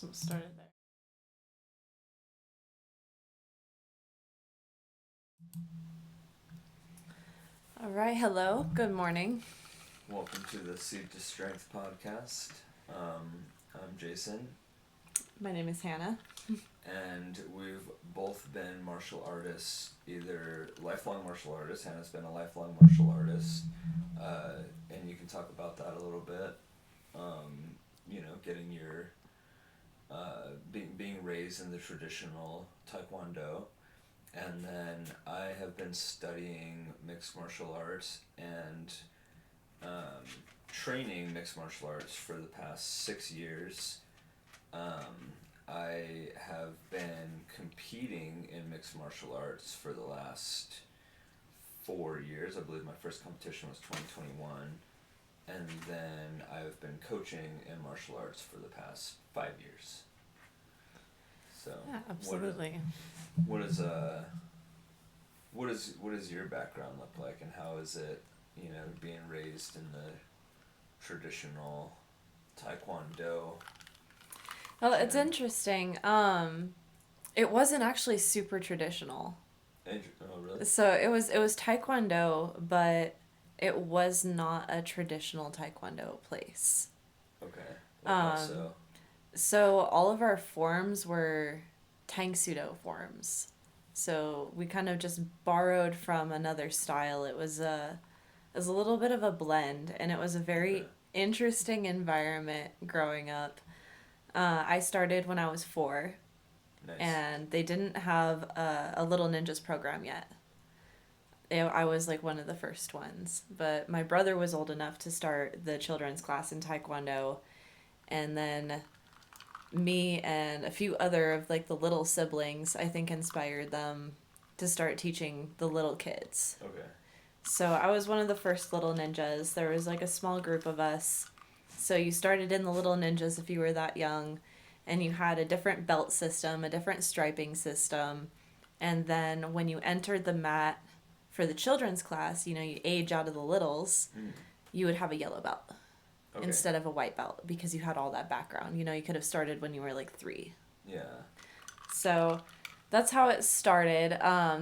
So it started there. All right. Hello. Good morning. Welcome to the Seed to Strength podcast. I'm Jason, My name is Hannah. and we've both been martial artists, either lifelong martial artists. Hannah's been a lifelong martial artist, and you can talk about that a little bit. Getting your being raised in the traditional Taekwondo, and then I have been studying mixed martial arts and um, training mixed martial arts for the past 6 years. I have been competing in mixed martial arts for the last 4 years. I believe my first competition was 2021. And then I've been coaching in martial arts for the past 5 years. So Yeah, absolutely. what is what does your background look like, and how is it, being raised in the traditional Taekwondo? Well, it's interesting. It wasn't actually super traditional. Oh, really? So it was Taekwondo, but it was not a traditional Taekwondo place. Okay. Well, how Um, so? so all of our forms were Tang Sudo forms. So we kind of just borrowed from another style. It was a little bit of a blend, and it was a Okay. very interesting environment growing up. I started when I was 4, Nice. and they didn't have a Little Ninjas program yet. I was like one of the first ones, but my brother was old enough to start the children's class in Taekwondo, and then me and a few other of like the little siblings, I think, inspired them to start teaching the little kids. Okay. So I was one of the first little ninjas. There was like a small group of us. So you started in the little ninjas if you were that young, and you had a different belt system, a different striping system. And then when you entered the mat for the children's class, you age out of the littles, Mm. you would have a yellow belt Okay. instead of a white belt because you had all that background. You could have started when you were like 3. Yeah. So that's how it started.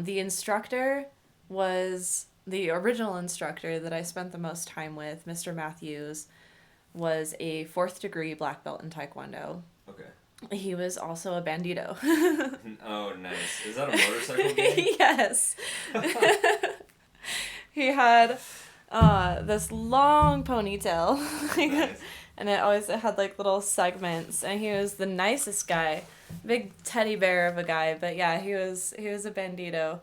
The instructor was the original instructor that I spent the most time with, Mr. Matthews, was a 4th degree black belt in Taekwondo. Okay. He was also a bandito. Oh, nice. Is that a motorcycle gang? Yes. He had this long ponytail. Nice. And it had like little segments, and he was the nicest guy, big teddy bear of a guy. But yeah, he was a bandito,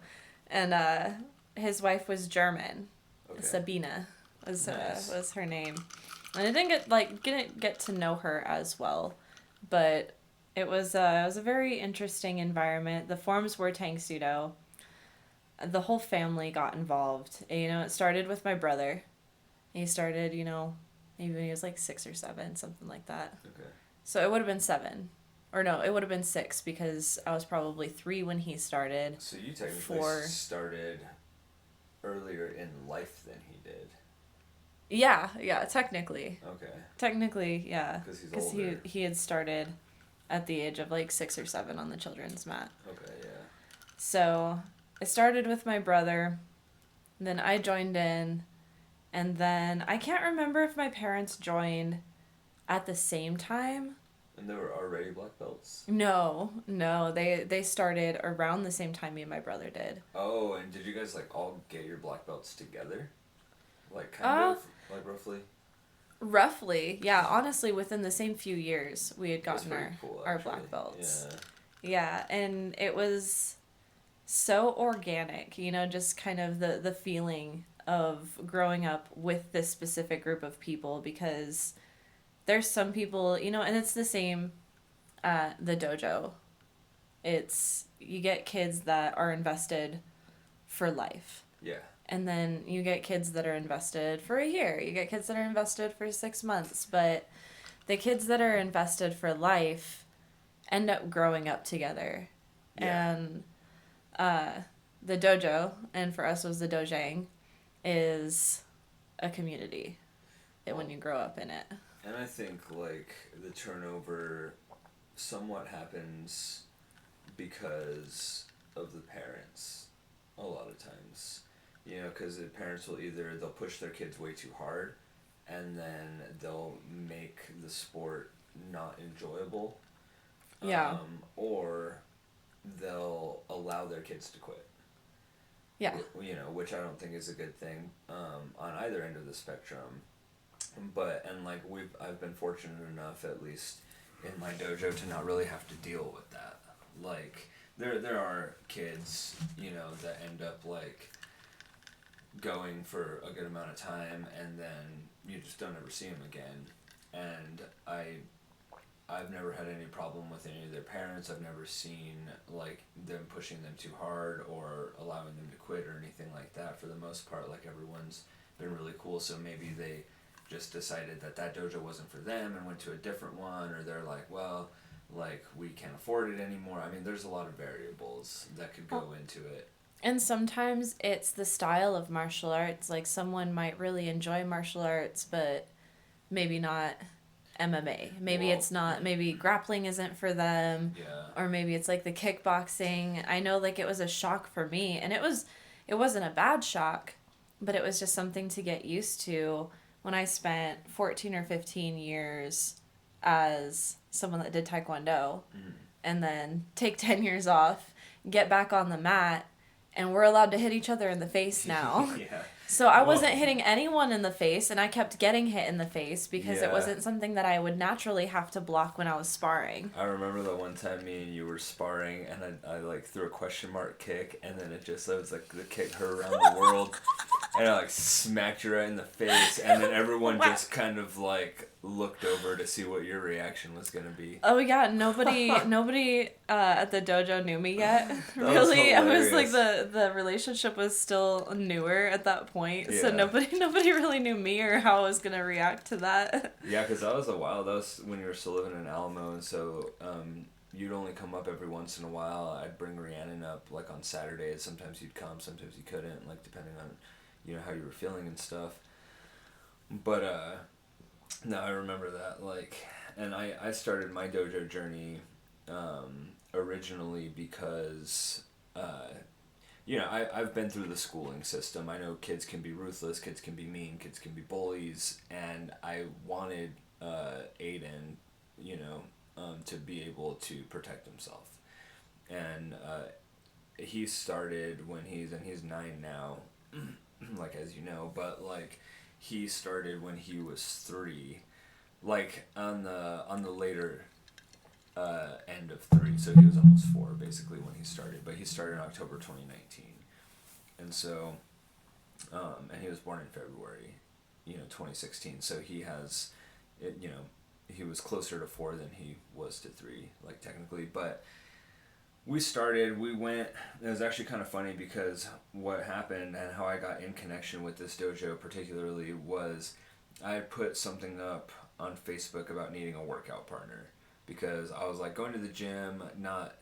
and his wife was German. Okay. Sabina was Nice. was her name, and I didn't get to know her as well, but it was a very interesting environment. The forms were Tang Sudo. The whole family got involved. It started with my brother. He started, maybe when he was like 6 or 7, something like that. Okay. So it would have been 7. Or no, it would have been 6 because I was probably 3 when he started. So you technically 4. started earlier in life than he did. Yeah, technically. Okay. Technically, yeah. Because he's Because older. he had started at the age of like 6 or 7 on the children's mat. Okay, yeah. So I started with my brother. Then I joined in. And then I can't remember if my parents joined at the same time. And they were already black belts? No, they started around the same time me and my brother did. Oh, and did you guys like all get your black belts together? Like Uh, like roughly? Roughly, yeah. Honestly, within the same few years, we had That's gotten pretty our cool, our actually. black belts. Yeah. Yeah, and it was so organic, just kind of the feeling of growing up with this specific group of people, because there's some people, and it's the same at the dojo. It's you get kids that are invested for life. Yeah. And then you get kids that are invested for a year. You get kids that are invested for 6 months. But the kids that are invested for life end up growing up together. Yeah. And the dojo, and for us was the dojang, is a community when you grow up in it. And I think like the turnover somewhat happens because of the parents a lot of times. You know, because the parents will either they'll push their kids way too hard, and then they'll make the sport not enjoyable, Yeah. or they'll allow their kids to quit. Yeah. You know, which I don't think is a good thing on either end of the spectrum. But and like I've been fortunate enough, at least in my dojo, to not really have to deal with that. Like there are kids, you know, that end up like going for a good amount of time, and then you just don't ever see them again. And I've never had any problem with any of their parents. I've never seen like them pushing them too hard or allowing them to quit or anything like that. For the most part, like everyone's been really cool. So maybe they just decided that that dojo wasn't for them and went to a different one, or they're like, well, like we can't afford it anymore. I mean, there's a lot of variables that could go into it. And sometimes it's the style of martial arts. Like someone might really enjoy martial arts, but maybe not MMA. Maybe Well, it's not, maybe grappling isn't for them, yeah. or maybe it's like the kickboxing. I know like it was a shock for me, and it wasn't a bad shock, but it was just something to get used to when I spent 14 or 15 years as someone that did taekwondo Mm. and then take 10 years off, get back on the mat, and we're allowed to hit each other in the face now. Yeah. So I Well, wasn't hitting anyone in the face, and I kept getting hit in the face because it yeah. wasn't something that I would naturally have to block when I was sparring. I remember the one time me and you were sparring, and I like threw a question mark kick, and then it was like the kick heard around the world, and I like smacked you right in the face, and then everyone Wow. just kind of like looked over to see what your reaction was gonna be. Oh yeah, nobody at the dojo knew me yet. That was Really, I was like hilarious. the relationship was still newer at that point, so Yeah. nobody really knew me or how I was gonna react to that. Yeah, because that was a while. That was when you were still living in Alamo, and so you'd only come up every once in a while. I'd bring Rhiannon up like on Saturdays. Sometimes you'd come, sometimes you couldn't, like depending on, you know, how you were feeling and stuff. But no, I remember that like, and I started my dojo journey originally because you know, I've been through the schooling system. I know kids can be ruthless, kids can be mean, kids can be bullies, and I wanted Aiden, you know, to be able to protect himself. And he started when he's 9 now, like as you know, but like he started when he was 3, like on the later end of 3, so he was almost 4 basically when he started, but he started in October 2019, and so and he was born in February, you know, 2016, so he has it, you know, he was closer to 4 than he was to 3, like technically. But we went, it was actually kind of funny because what happened and how I got in connection with this dojo particularly was I had put something up on Facebook about needing a workout partner, because I was like going to the gym, not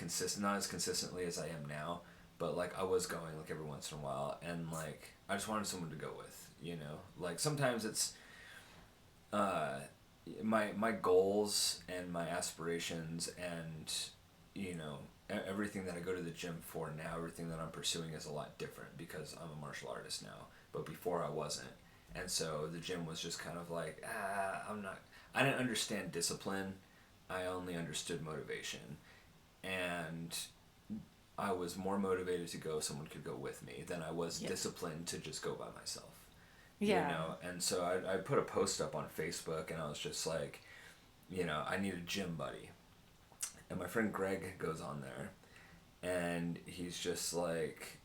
as consistently as I am now, but like I was going like every once in a while, and like I just wanted someone to go with, you know, like sometimes it's my goals and my aspirations and, you know, everything that I go to the gym for now, everything that I'm pursuing is a lot different because I'm a martial artist now, but before I wasn't. And so the gym was just kind of like, I didn't understand discipline. I only understood motivation. And I was more motivated to go if someone could go with me than I was disciplined to just go by myself. Yeah. You know, and so I put a post up on Facebook, and I was just like, you know, I need a gym buddy. And my friend Greg goes on there, and he's just like,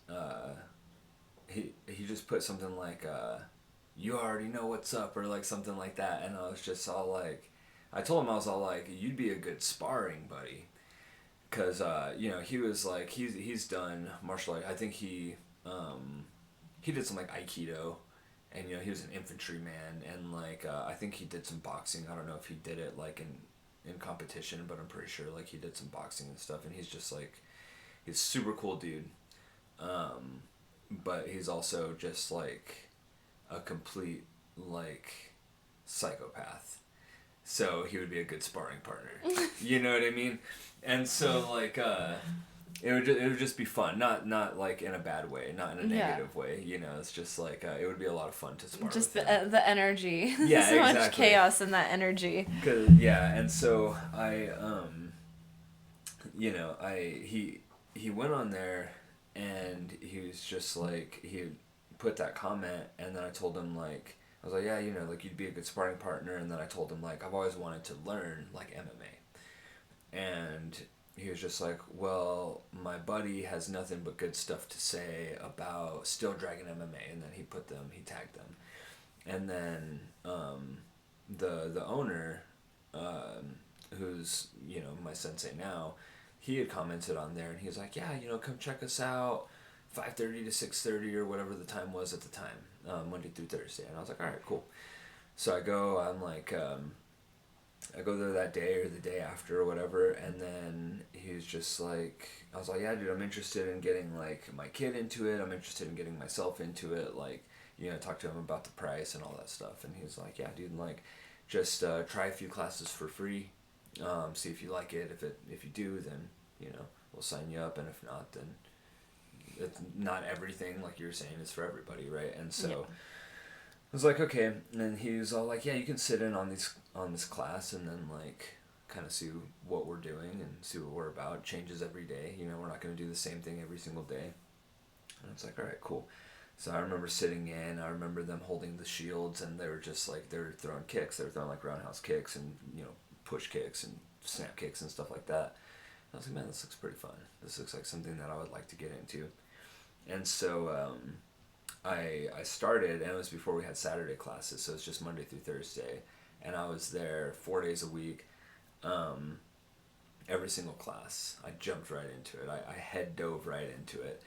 he just put something like, you already know what's up, or like something like that. And I was just all like, I told him, I was all like, you'd be a good sparring buddy. Because, you know, he was like, he's done martial arts. I think he did some like Aikido, and, you know, he was an infantryman, and like, I think he did some boxing. I don't know if he did it like in competition, but I'm pretty sure like he did some boxing and stuff. And he's just like, he's a super cool dude. But he's also just like a complete like psychopath. so he would be a good sparring partner. You know what I mean? And so like it would just be fun, not like in a bad way, not in a Yeah. negative way. You know, it's just like it would be a lot of fun to spar Just with him. the energy. Yeah, So much exactly. chaos in that energy. Cause yeah, and so I you know, he went on there, and he was just like he put that comment, and then I told him like I was like, yeah, you know, like you'd be a good sparring partner, and then I told him like I've always wanted to learn like MMA, and he was just like, well, my buddy has nothing but good stuff to say about Still Dragon MMA, and then he tagged them, and then the owner, who's you know my sensei now, he had commented on there, and he was like, yeah, you know, come check us out, 5:30 to 6:30 or whatever the time was at the time, Monday through Thursday, and I was like, all right, cool. So I go, I'm like, I go there that day or the day after or whatever, and then he was just like, I was like, yeah, dude, I'm interested in getting like my kid into it. I'm interested in getting myself into it. Like, you know, talk to him about the price and all that stuff. And he was like, yeah, dude, like, just try a few classes for free. See if you like it. If you do, then you know we'll sign you up, and if not, then it's not everything like you were saying is for everybody, right? And so. Yeah. I was like, okay, and then he was all like, yeah, you can sit in on this class, and then like kind of see what we're doing and see what we're about. It changes every day, you know. We're not gonna do the same thing every single day. And it's like, all right, cool. So I remember sitting in. I remember them holding the shields, and they were just like they were throwing kicks. They were throwing like roundhouse kicks and you know push kicks and snap kicks and stuff like that. And I was like, man, this looks pretty fun. This looks like something that I would like to get into. And so I started, and it was before we had Saturday classes, so it's just Monday through Thursday, and I was there 4 days a week, um, every single class. I jumped right into it. I head dove right into it,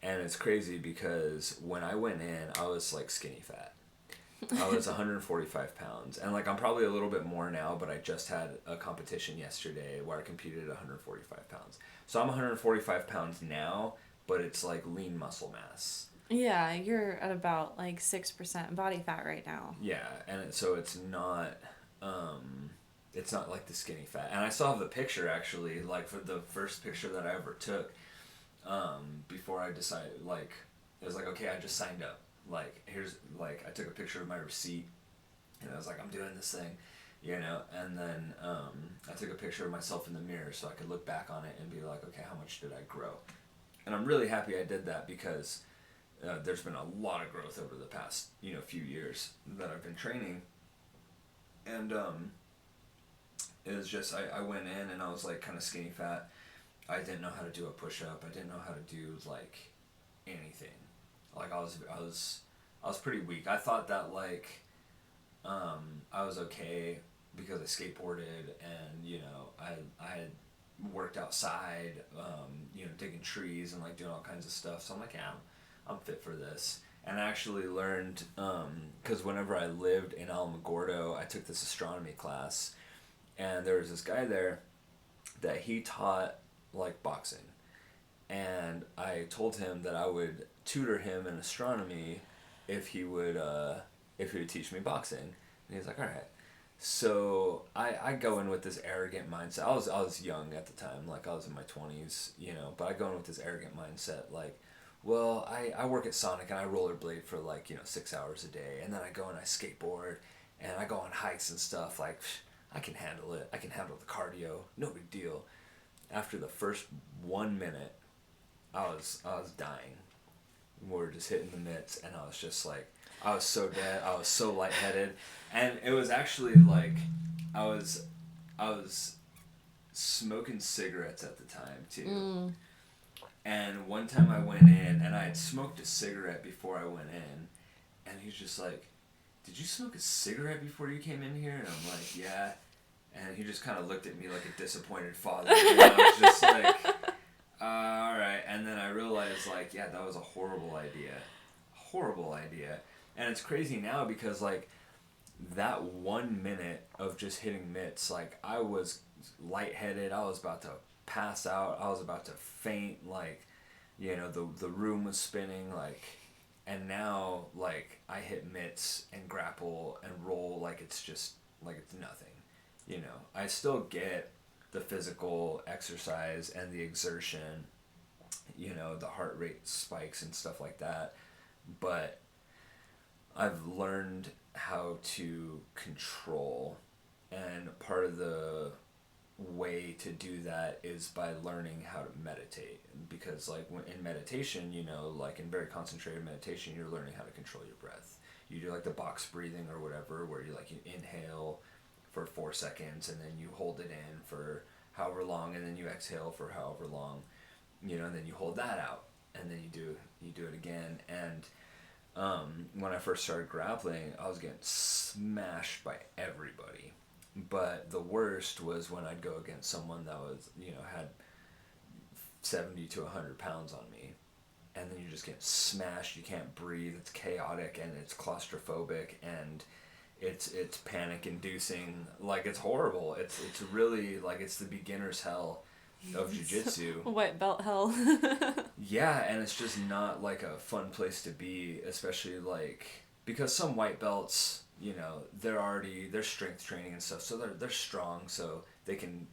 and it's crazy because when I went in, I was like skinny fat. I was 145 pounds, and like I'm probably a little bit more now, but I just had a competition yesterday where I competed at 145 pounds. So I'm 145 pounds now, but it's like lean muscle mass. Yeah, you're at about like 6% body fat right now. Yeah, and so it's not like the skinny fat. And I still have the picture actually, like for the first picture that I ever took, before I decided, like, it was like, okay, I just signed up. Like, here's, like, I took a picture of my receipt, and I was like, I'm doing this thing, you know, and then I took a picture of myself in the mirror so I could look back on it and be like, okay, how much did I grow? And I'm really happy I did that because there's been a lot of growth over the past, you know, few years that I've been training, and it was just I went in and I was like kind of skinny fat. I didn't know how to do a push up. I didn't know how to do like anything. Like I was pretty weak. I thought that like I was okay because I skateboarded, and you know I had worked outside, you know, digging trees and like doing all kinds of stuff. So I'm like, yeah, I'm fit for this. And I actually learned, because whenever I lived in Alamogordo, I took this astronomy class, and there was this guy there that he taught like boxing, and I told him that I would tutor him in astronomy if he would teach me boxing, and he was like, all right. So I go in with this arrogant mindset. I was young at the time, like I was in my 20s, you know, but I go in with this arrogant mindset, like, well, I work at Sonic and I rollerblade for like, you know, 6 hours a day, and then I go and I skateboard and I go on hikes and stuff, like, I can handle it. I can handle the cardio, no big deal. After the first 1 minute, I was dying. We were just hitting the mitts, and I was just like, I was so dead. I was so lightheaded, and it was actually like, I was, I was smoking cigarettes at the time too. Mm. And one time I went in, and I had smoked a cigarette before I went in, and he's just like, "Did you smoke a cigarette before you came in here?" And I'm like, "Yeah." And he just kind of looked at me like a disappointed father. And I was just like, all right. And then I realized, like, yeah, that was a horrible idea. Horrible idea. And it's crazy now because, like, that 1 minute of just hitting mitts, like, I was lightheaded. I was about to pass out. I was about to faint. Like, you know, the room was spinning. Like, and now, like, I hit mitts and grapple and roll like it's just, like it's nothing. I still get the physical exercise and the exertion, the heart rate spikes and stuff like that. But I've learned how to control, and part of the way to do that is by learning how to meditate. Because like when in meditation, like in very concentrated meditation, you're learning how to control your breath. You do like the box breathing or whatever, where you inhale for 4 seconds and then you hold it in for however long, and then you exhale for however long, and then you hold that out, and then you do it again. And when I first started grappling, I was getting smashed by everybody. But the worst was when I'd go against someone that was, had 70 to 100 pounds on me. And then you're just getting smashed. You can't breathe. It's chaotic and it's claustrophobic and it's panic inducing. Like, it's horrible. It's really like it's the beginner's hell of jiu-jitsu. White belt hell. Yeah, and it's just not like a fun place to be, especially like because some white belts, they're strength training and stuff, so they're strong, so they can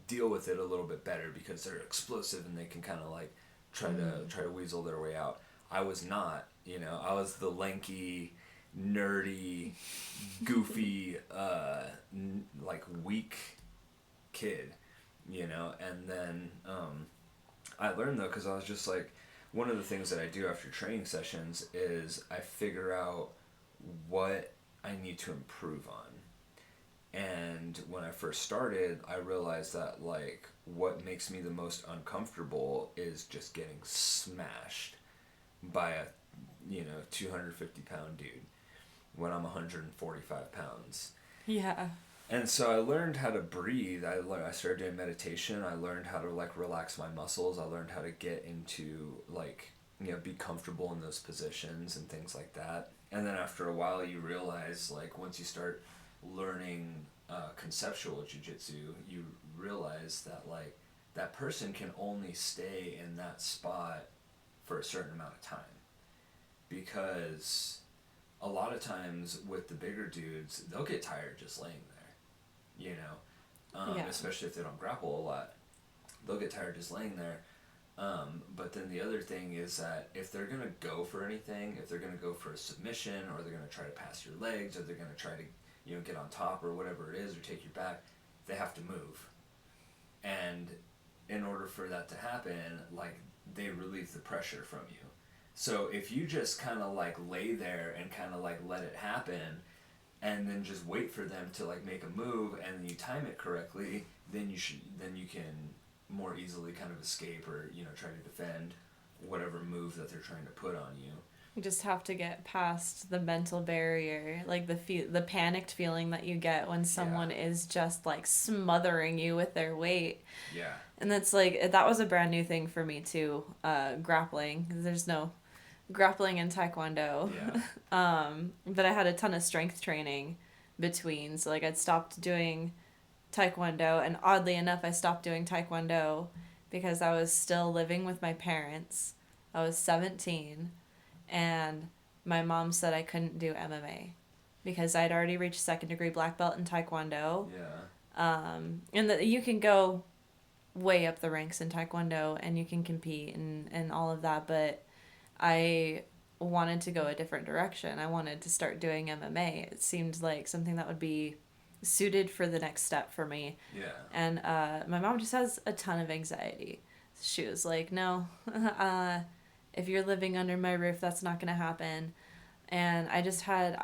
deal with it a little bit better because they're explosive and they can kind of like try to weasel their way out. I was not, I was the lanky, nerdy, goofy, like weak kid, and then I learned though, because I was just like, one of the things that I do after training sessions is I figure out what I need to improve on. And when I first started, I realized that like what makes me the most uncomfortable is just getting smashed by a 250-pound dude when I'm 145 pounds. Yeah. And so I learned how to breathe. I started doing meditation. I learned how to like relax my muscles. I learned how to get into like be comfortable in those positions and things like that. And then after a while, you realize like once you start learning conceptual jiu-jitsu, you realize that like that person can only stay in that spot for a certain amount of time, because a lot of times with the bigger dudes, they'll get tired just laying there, Yeah. especially if they don't grapple a lot. They'll get tired just laying there. But then the other thing is that if they're going to go for anything, if they're going to go for a submission, or they're going to try to pass your legs, or they're going to try to get on top or whatever it is, or take your back, they have to move. And in order for that to happen, like, they relieve the pressure from you. So if you just kind of like lay there and kind of like let it happen, and then just wait for them to like make a move, and then you time it correctly, then you can more easily kind of escape, or try to defend whatever move that they're trying to put on you. You just have to get past the mental barrier, like the panicked feeling that you get when someone is just like smothering you with their weight. Yeah. And that's like, that was a brand new thing for me too, grappling. There's no grappling in Taekwondo. Yeah. But I had a ton of strength training between. So like I'd stopped doing Taekwondo, and oddly enough, I stopped doing Taekwondo because I was still living with my parents. I was 17, and my mom said I couldn't do MMA because I'd already reached second degree black belt in Taekwondo. Yeah. And that you can go way up the ranks in Taekwondo and you can compete and all of that, but I wanted to go a different direction. I wanted to start doing MMA. It seemed like something that would be suited for the next step for me. Yeah. And my mom just has a ton of anxiety. She was like, no, if you're living under my roof, that's not going to happen. And I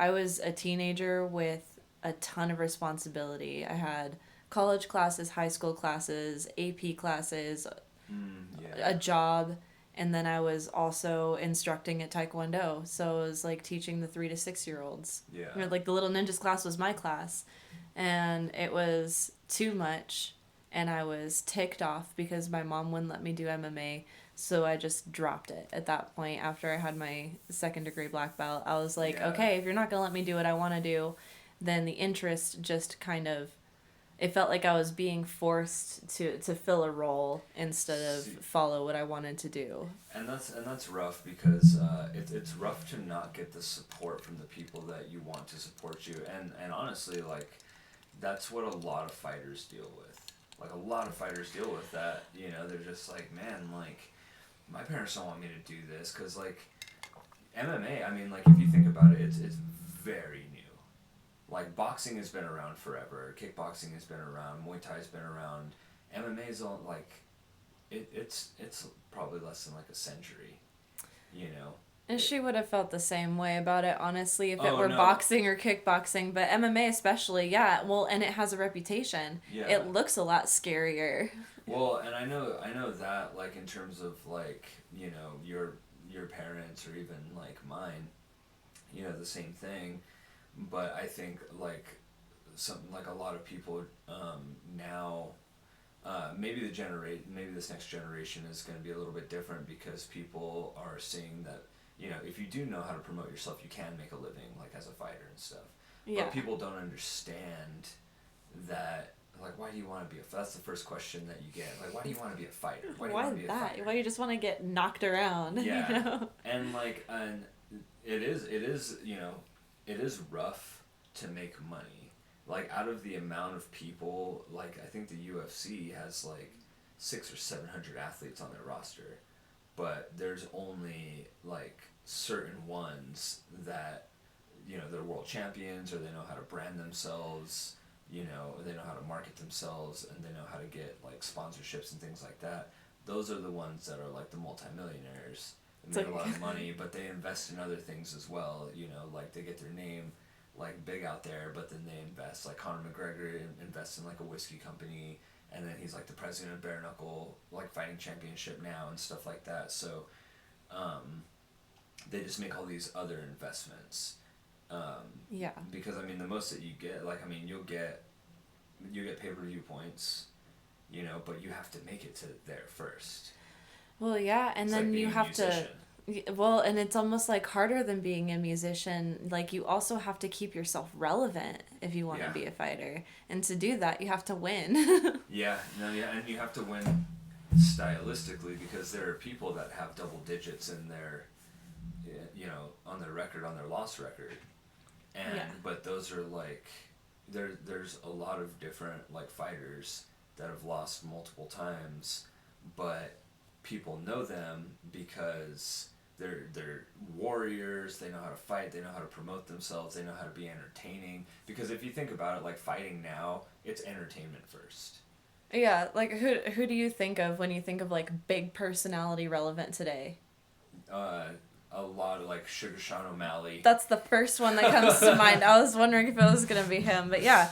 was a teenager with a ton of responsibility. I had college classes, high school classes, AP classes, Yeah. a job, and then I was also instructing at Taekwondo. So it was like teaching the 3 to 6 year olds. Yeah. Like the Little Ninjas class was my class. And it was too much. And I was ticked off because my mom wouldn't let me do MMA. So I just dropped it at that point after I had my second degree black belt. I was like, Yeah. okay, if you're not going to let me do what I want to do, then the interest just kind of, it felt like I was being forced to fill a role instead of follow what I wanted to do. And that's rough, because it's rough to not get the support from the people that you want to support you. And honestly, like, that's what a lot of fighters deal with. Like a lot of fighters deal with that. You know, they're just like, man, like my parents don't want me to do this because like MMA. I mean, like if you think about it, it's very new. Like boxing has been around forever. Kickboxing has been around. Muay Thai's been around. MMA's all like it's probably less than like a century. You know. And It, she would have felt the same way about it, honestly, if it oh were no. boxing or kickboxing. But MMA, especially, yeah. Well, and it has a reputation. Yeah. It looks a lot scarier. Well, and I know that like in terms of like your parents or even like mine, the same thing. But I think like something like a lot of people now maybe maybe this next generation is going to be a little bit different because people are seeing that if you do know how to promote yourself you can make a living like as a fighter and stuff, Yeah. but people don't understand that like why do you want to be that's the first question that you get, like why do you want to be a fighter, why do you Why want to be a that? fighter. Why you just want to get knocked around? Yeah. You know? And it is it is rough to make money. Like out of the amount of people, like I think the UFC has like 600 or 700 athletes on their roster, but there's only like certain ones that they're world champions or they know how to brand themselves, they know how to market themselves and they know how to get like sponsorships and things like that. Those are the ones that are like the multimillionaires. It's They make like, a lot of money, but they invest in other things as well. Like they get their name like big out there, but then they invest. Like Conor McGregor invests in like a whiskey company, and then he's like the president of Bare Knuckle like fighting championship now and stuff like that. So, they just make all these other investments. yeah. Because I mean, the most that you get, like I mean, you get pay-per-view points, but you have to make it to there first. Well, yeah, and It's like then being you a have to. musician. Well, and it's almost like harder than being a musician. Like, you also have to keep yourself relevant if you want to Yeah. be a fighter. And to do that, you have to win. Yeah, no, yeah, and you have to win stylistically because there are people that have double digits in their, on their record, on their loss record, and Yeah. but those are like, there's a lot of different like fighters that have lost multiple times, but people know them because they're warriors. They know how to fight. They know how to promote themselves. They know how to be entertaining. Because if you think about it, like fighting now, it's entertainment first. Yeah, like, who do you think of when you think of, like, big personality relevant today? Uh, a lot of like Sugar Sean O'Malley. That's the first one that comes to mind. I was wondering if it was gonna be him, but yeah,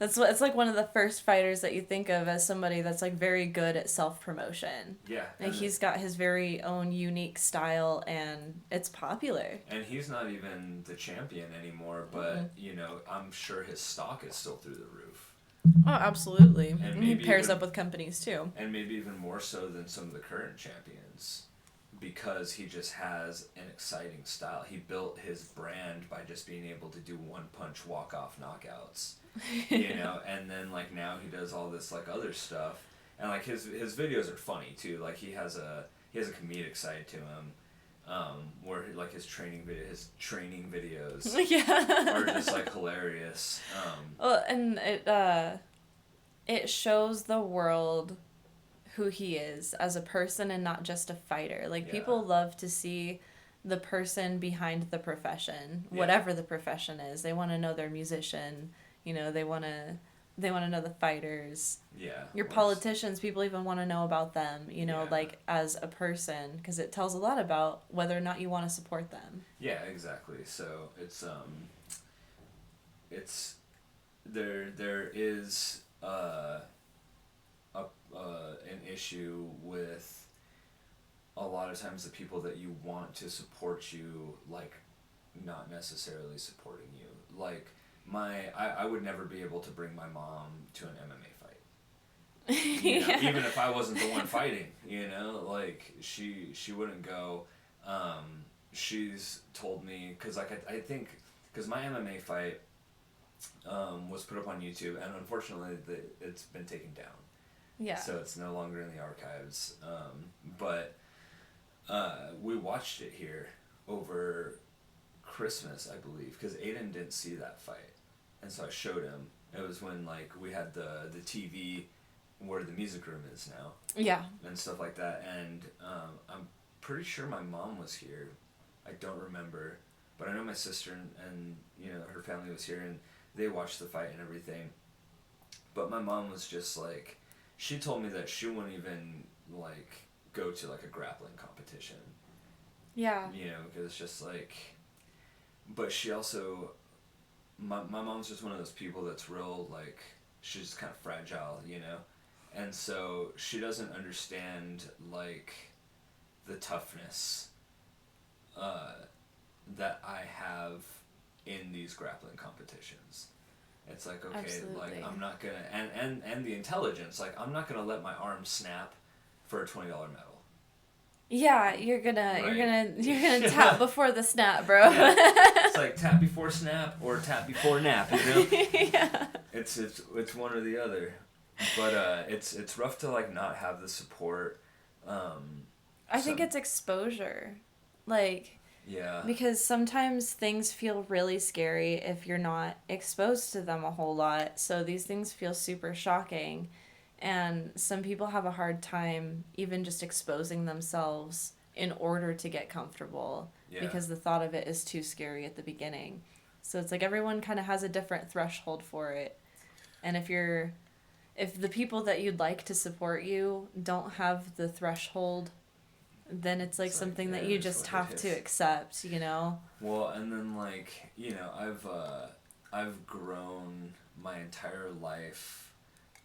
it's like one of the first fighters that you think of as somebody that's like very good at self promotion. Yeah, And he's got his very own unique style, and it's popular. and he's not even the champion anymore. But I'm sure his stock is still through the roof, Oh, absolutely. and And he maybe pairs even up with companies too. and maybe even more so than some of the current champions, because he just has an exciting style. He built his brand by just being able to do one punch walk off knockouts, and then like now he does all this like other stuff, and like his videos are funny too. Like he has a comedic side to him, where like his training videos Yeah. are just like hilarious. Well, and it shows the world who he is as a person and not just a fighter. Like, Yeah. people love to see the person behind the profession, Yeah. whatever the profession is. They want to know their musician, they want to know the fighters. Yeah. Your or s- politicians, people even want to know about them, Yeah. like as a person, because it tells a lot about whether or not you want to support them. Yeah, exactly. So it's there is an issue with a lot of times the people that you want to support you like not necessarily supporting you. Like I would never be able to bring my mom to an MMA fight. Yeah. Even if I wasn't the one fighting, like she wouldn't go. She's told me because like I think because my MMA fight was put up on YouTube and unfortunately it's been taken down. Yeah. So it's no longer in the archives. But we watched it here over Christmas, I believe, because Aiden didn't see that fight, and so I showed him, It was when like we had the TV where the music room is now Yeah. and stuff like that. And I'm pretty sure my mom was here. I don't remember, but I know my sister and you know her family was here and they watched the fight and everything. But my mom was just like, she told me that she wouldn't even like go to like a grappling competition. Yeah. You know, because it's just like, but she also, my mom's just one of those people that's real like, she's just kind of fragile, you know, and so she doesn't understand like the toughness uh, that I have in these grappling competitions. It's like, okay, Absolutely. like I'm not gonna, and the intelligence, like I'm not gonna let my arm snap for a $20 medal. Yeah, Right. you're gonna tap before the snap, bro. Yeah. It's like tap before snap or tap before nap, you know? Yeah. It's one or the other. But it's rough to like not have the support. I think Some it's exposure. Like, yeah. because sometimes things feel really scary if you're not exposed to them a whole lot. So these things feel super shocking. And some people have a hard time even just exposing themselves in order to get comfortable Yeah. because the thought of it is too scary at the beginning. So it's like everyone kind of has a different threshold for it. And if the people that you'd like to support you don't have the threshold, then it's like It's like, something yeah, that you that's just what it have to is. accept, you know? Well, and then like, you know, I've grown my entire life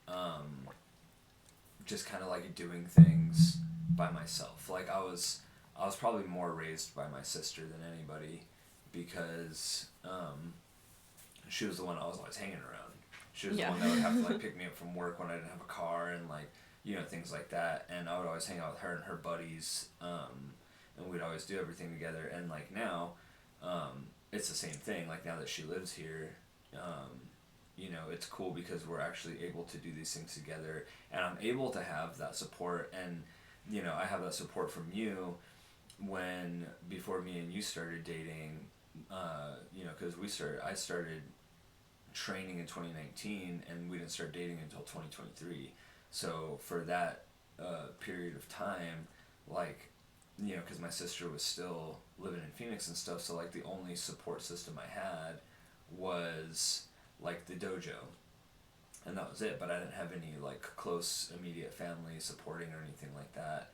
um just kind of like doing things by myself. Like I was probably more raised by my sister than anybody because she was the one I was always hanging around. She was the Yeah. one that would have to like pick me up from work when I didn't have a car and like you know things like that. And I would always hang out with her and her buddies, and we'd always do everything together. And like now, it's the same thing. Like now that she lives here, you know, it's cool because we're actually able to do these things together, and I'm able to have that support. And you know, I have that support from you when before me and you started dating. You know, because I started training in 2019 and we didn't start dating until 2023, so for that period of time, like you know, because my sister was still living in Phoenix and stuff, so like the only support system I had was like the dojo, and that was it. But I didn't have any like close immediate family supporting or anything like that.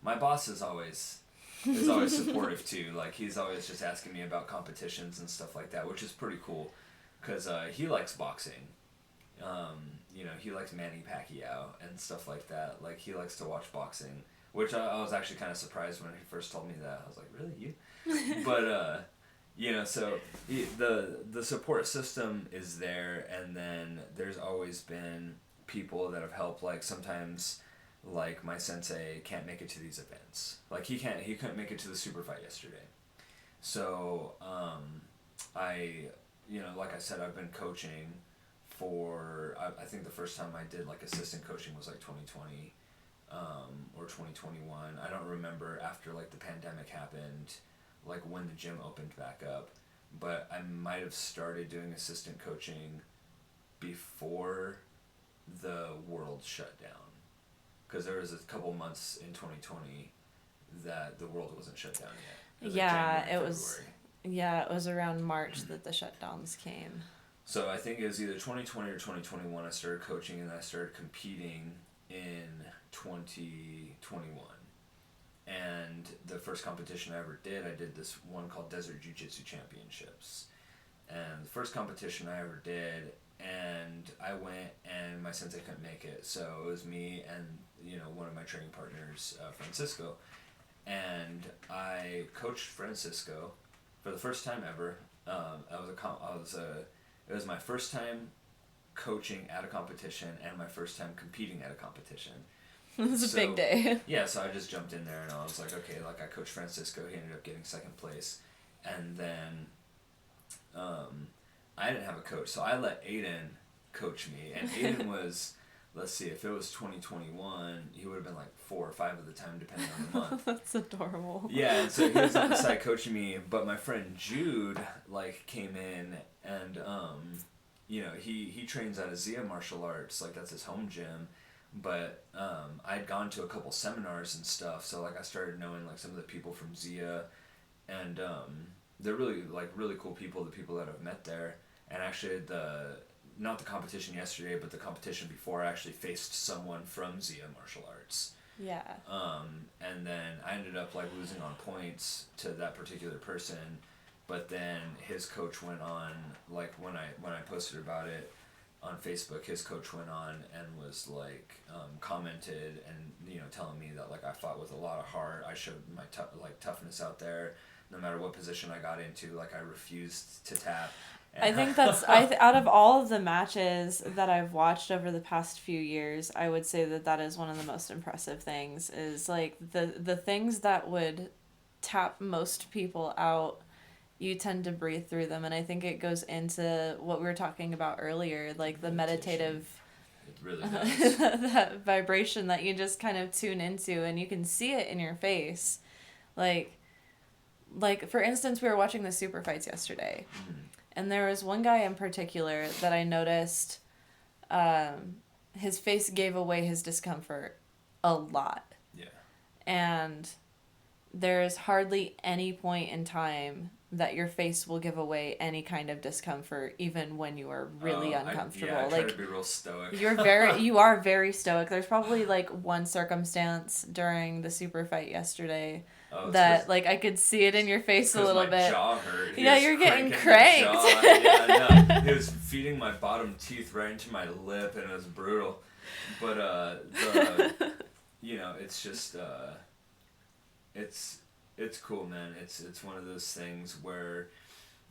My boss is always supportive too. Like he's always just asking me about competitions and stuff like that, which is pretty cool, because he likes boxing. You know, he likes Manny Pacquiao and stuff like that. Like he likes to watch boxing, which I was actually kind of surprised when he first told me that. I was like, really, you? But you know, so the support system is there, and then there's always been people that have helped. Like sometimes, like my sensei can't make it to these events. Like he couldn't make it to the super fight yesterday. So I, you know, like I said, I've been coaching for I think the first time I did like assistant coaching was like 2020 or 2021. I don't remember after like the pandemic happened, like when the gym opened back up, but I might have started doing assistant coaching before the world shut down, because there was a couple months in 2020 that the world wasn't shut down yet. It was like Yeah, January, it was February. yeah, it was around March that the shutdowns came. So I think it was either 2020 or 2021 I started coaching, and I started competing in 2021. And the first competition I did this one called Desert Jiu Jitsu Championships. And the first competition I ever did, and I went, and my sensei couldn't make it, so it was me and you know one of my training partners, Francisco, and I coached Francisco for the first time ever. It was my first time coaching at a competition and my first time competing at a competition. It was a big So day. yeah, so I just jumped in there and I was like, okay, like I coached Francisco, he ended up getting second place, and then I didn't have a coach, so I let Aiden coach me, and Aiden was, let's see, if it was 2021, he would have been like 4 or 5 at the time, depending on the month. That's adorable. Yeah, and so he was on the side coaching me, but my friend Jude like came in and he trains out of Zia Martial Arts, like that's his home gym. But I'd gone to a couple seminars and stuff, so like I started knowing like some of the people from Zia, and they're really like really cool people. The people that I've met there, and actually the not the competition yesterday, but the competition before, I actually faced someone from Zia Martial Arts. Yeah. And then I ended up like losing on points to that particular person, but then his coach went on, like when I posted about it on Facebook, his coach went on and was like commented and telling me that like I fought with a lot of heart. I showed my toughness out there. No matter what position I got into, like I refused to tap. And I think that's out of all of the matches that I've watched over the past few years, I would say that that is one of the most impressive things. Is like the things that would tap most people out, you tend to breathe through them, and I think it goes into what we were talking about earlier, like the meditation. meditative It really does. that vibration that you just kind of tune into, and you can see it in your face, like for instance, we were watching the super fights yesterday. And there was one guy in particular that I noticed, his face gave away his discomfort a lot. Yeah. And there's hardly any point in time that your face will give away any kind of discomfort, even when you are really uncomfortable. I try to be real stoic. You are very stoic. There's probably like one circumstance during the super fight yesterday that like I could see it in your face a little my bit. Jaw hurt. Yeah, you're getting cranked. Yeah, no, it was feeding my bottom teeth right into my lip, and it was brutal. But it's just it's cool, man. It's one of those things where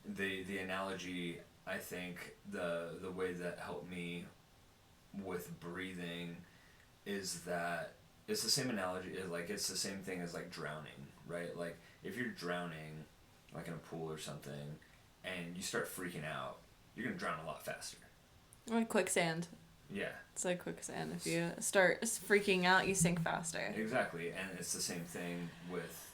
the analogy, I think the way that helped me with breathing is that it's the same analogy, like it's the same thing as like drowning, right? Like if you're drowning like in a pool or something and you start freaking out, you're gonna drown a lot faster. Like quicksand. Yeah. It's like quicksand. If you start freaking out, you sink faster. Exactly, and it's the same thing with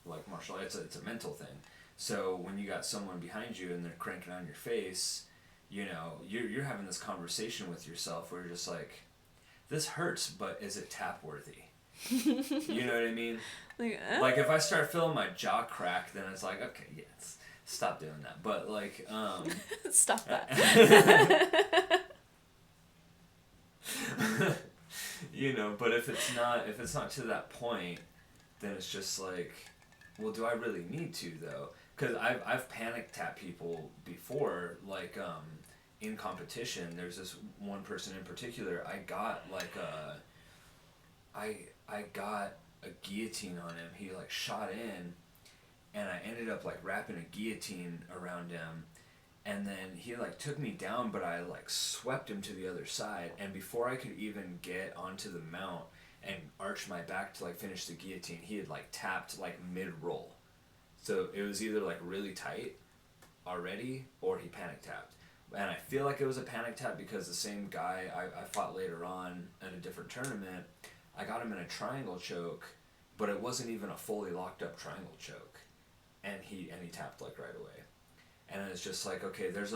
like martial arts. It's a mental thing. So when you got someone behind you and they're cranking on your face, you're having this conversation with yourself where you're just like, this hurts, but is it tap worthy? You know what I mean? Like if I start feeling my jaw crack, then it's like, okay, yes, stop doing that. But like, stop that. But if it's not to that point, then it's just like, well, do I really need to though? Because I've panic tapped people before, like in competition. There's this one person in particular. I got like I got a guillotine on him. He like shot in, and I ended up like wrapping a guillotine around him, and then he like took me down, but I like swept him to the other side, and before I could even get onto the mount and arch my back to like finish the guillotine, he had like tapped like mid roll. So it was either like really tight already or he panic tapped. And I feel like it was a panic tap because the same guy I fought later on at a different tournament, I got him in a triangle choke, but it wasn't even a fully locked up triangle choke. And he tapped like right away. And it's just like, okay, there's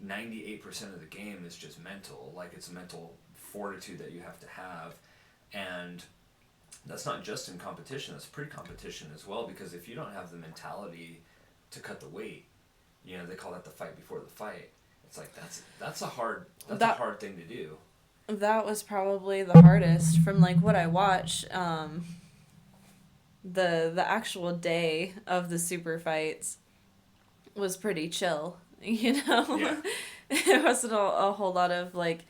98% of the game is just mental. Like it's mental fortitude that you have to have. And that's not just in competition, that's pre-competition as well, because if you don't have the mentality to cut the weight, they call that the fight before the fight. It's like that's a hard thing to do. That was probably the hardest from like what I watched. The actual day of the super fights was pretty chill, Yeah. It wasn't a whole lot of like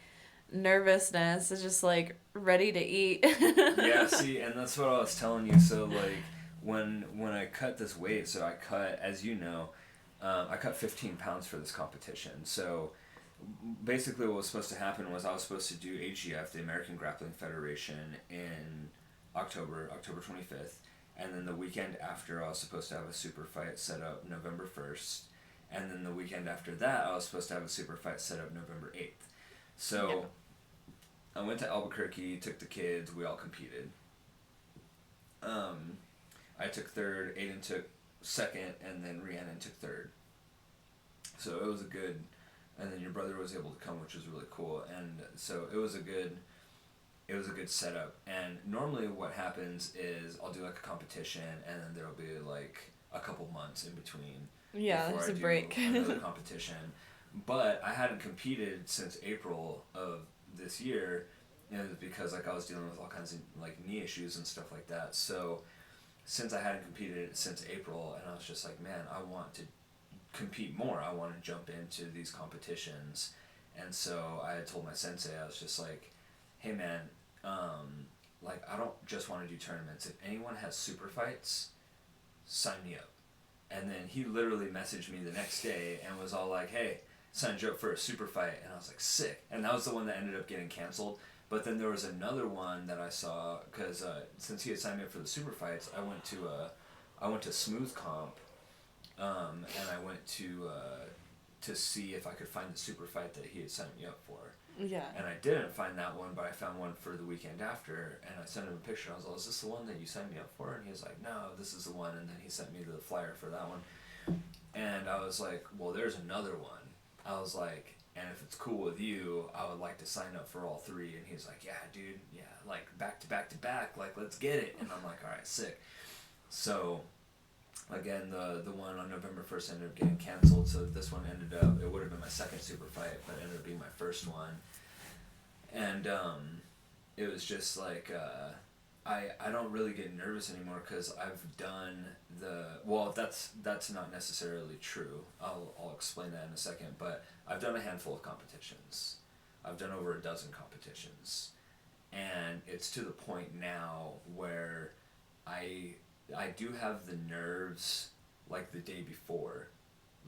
nervousness. It's just like ready to eat. Yeah, see, and that's what I was telling you. So like when I cut this weight, so I cut, as you know, I cut 15 pounds for this competition. So basically what was supposed to happen was I was supposed to do AGF, the American Grappling Federation, in October 25th. And then the weekend after, I was supposed to have a super fight set up November 1st. And then the weekend after that, I was supposed to have a super fight set up November 8th. So I went to Albuquerque, took the kids, we all competed. I took third, Aiden took second, and then Rhiannon took third. So it was a good and then your brother was able to come, which was really cool. And so it was a good setup. And normally what happens is I'll do like a competition, and then there'll be like a couple months in between Yeah, before there's I a do break. another competition. But I hadn't competed since April of this year, and it was because like I was dealing with all kinds of like knee issues and stuff like that. So since I hadn't competed since April, and I was just like, man, I want to compete more. I want to jump into these competitions. And so I had told my sensei, I was just like, hey man, like I don't just want to do tournaments. If anyone has super fights, sign me up. And then he literally messaged me the next day and was all like, hey, signed you up for a super fight. And I was like, sick. And that was the one that ended up getting canceled. But then there was another one that I saw because since he had signed me up for the super fights, I went to Smooth Comp, and I went to see if I could find the super fight that he had signed me up for. Yeah. And I didn't find that one, but I found one for the weekend after, and I sent him a picture. I was like, is this the one that you signed me up for? And he was like, no, this is the one. And then he sent me the flyer for that one. And I was like, well, there's another one. I was like, and if it's cool with you, I would like to sign up for all three. And he's like, yeah, dude, yeah, like back to back to back, like let's get it. And I'm like, all right, sick. So again, the one on November 1st ended up getting canceled, so this one ended up, it would have been my second super fight, but it ended up being my first one. And it was just like, I don't really get nervous anymore because I've done well, that's not necessarily true. I'll explain that in a second, but I've done a handful of competitions. I've done over a dozen competitions. And it's to the point now where I I do have the nerves like the day before,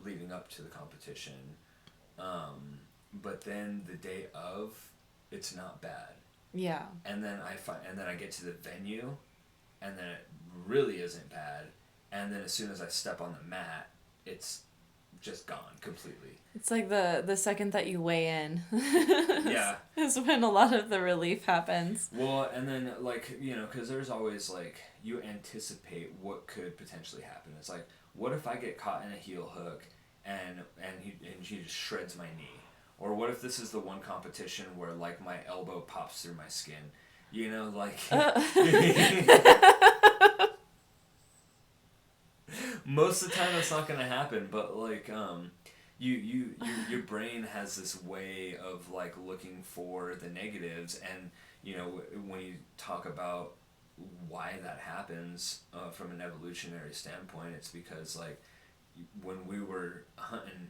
leading up to the competition. But then the day of, it's not bad. Yeah. And then I get to the venue, and then it really isn't bad. And then as soon as I step on the mat, it's just gone completely. It's like the second that you weigh in Yeah. is when a lot of the relief happens. Well, and then like because there's always like you anticipate what could potentially happen. It's like, what if I get caught in a heel hook, and he just shreds my knee, or what if this is the one competition where like my elbow pops through my skin, like. Most of the time it's not gonna happen, but like your brain has this way of like looking for the negatives, and when you talk about why that happens from an evolutionary standpoint, it's because like when we were hunting,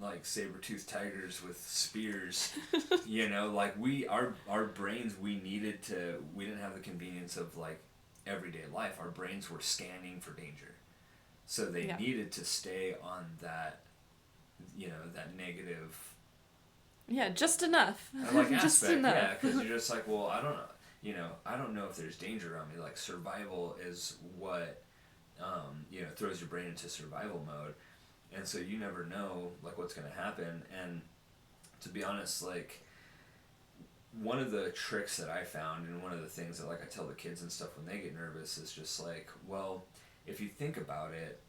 like saber-toothed tigers with spears, like our brains, we didn't have the convenience of like everyday life. Our brains were scanning for danger, so they Yeah. needed to stay on that that negative Yeah, just enough. like Just aspect. enough. Yeah, because you're just like, well, I don't know, I don't know if there's danger around me. Like survival is what throws your brain into survival mode, and so you never know like what's gonna happen. And to be honest, like one of the tricks that I found, and one of the things that like I tell the kids and stuff when they get nervous, is just like, well, if you think about it,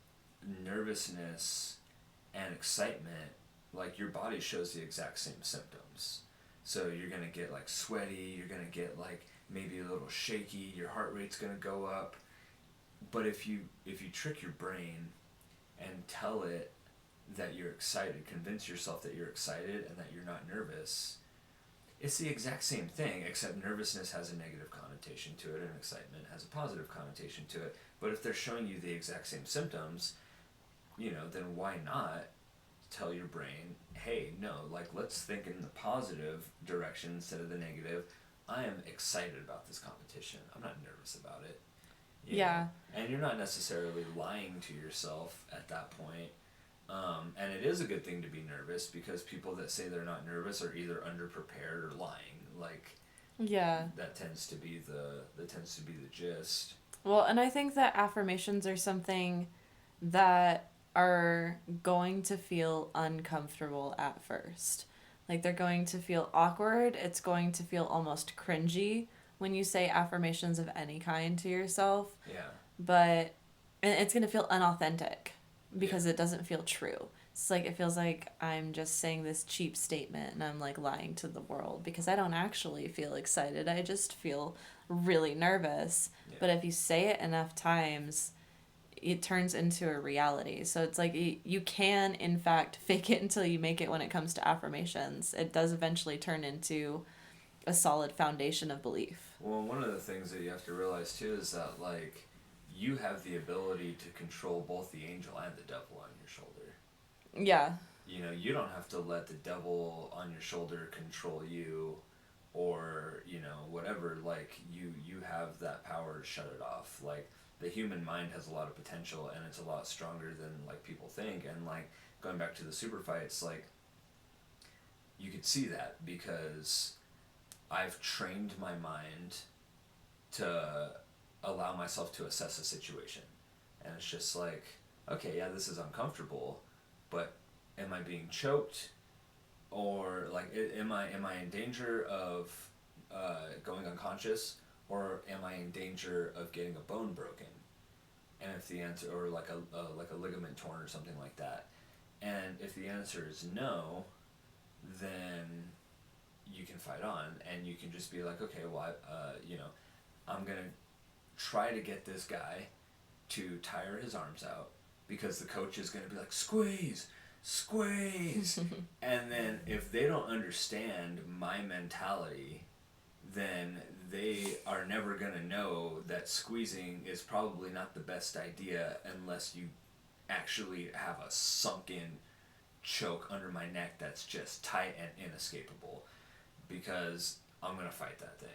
nervousness and excitement, like your body shows the exact same symptoms. So you're gonna get like sweaty, you're gonna get like maybe a little shaky, your heart rate's gonna go up. But if you trick your brain and tell it that you're excited, convince yourself that you're excited and that you're not nervous, it's the exact same thing, except nervousness has a negative connotation to it and excitement has a positive connotation to it. But if they're showing you the exact same symptoms, then why not tell your brain, hey, no, like let's think in the positive direction instead of the negative. I am excited about this competition. I'm not nervous about it. Yeah. And you're not necessarily lying to yourself at that point. And it is a good thing to be nervous, because people that say they're not nervous are either underprepared or lying. Like, Yeah. that tends to be the gist. Well, and I think that affirmations are something that are going to feel uncomfortable at first. Like they're going to feel awkward. It's going to feel almost cringy when you say affirmations of any kind to yourself. Yeah. But and it's going to feel unauthentic because it doesn't feel true. It's like it feels like I'm just saying this cheap statement and I'm like lying to the world because I don't actually feel excited. I just feel really nervous. Yeah. But if you say it enough times, it turns into a reality. So it's like you can, in fact, fake it until you make it when it comes to affirmations. It does eventually turn into a solid foundation of belief. Well, one of the things that you have to realize too is that like you have the ability to control both the angel and the devil on your shoulder. Yeah. You know, you don't have to let the devil on your shoulder control you or, you know, whatever. Like you have that power to shut it off. Like the human mind has a lot of potential and it's a lot stronger than like people think. And like going back to the super fights, like you could see that because I've trained my mind to allow myself to assess a situation. And it's just like, okay, yeah, this is uncomfortable, but am I being choked? Or like, am I in danger of going unconscious? Or am I in danger of getting a bone broken? And if the answer, or like a ligament torn or something like that. And if the answer is no, then you can fight on and you can just be like, okay, well, you know, I'm going to try to get this guy to tire his arms out because the coach is going to be like, squeeze, squeeze. And then if they don't understand my mentality, then they are never going to know that squeezing is probably not the best idea unless you actually have a sunken choke under my neck that's just tight and inescapable because I'm going to fight that thing.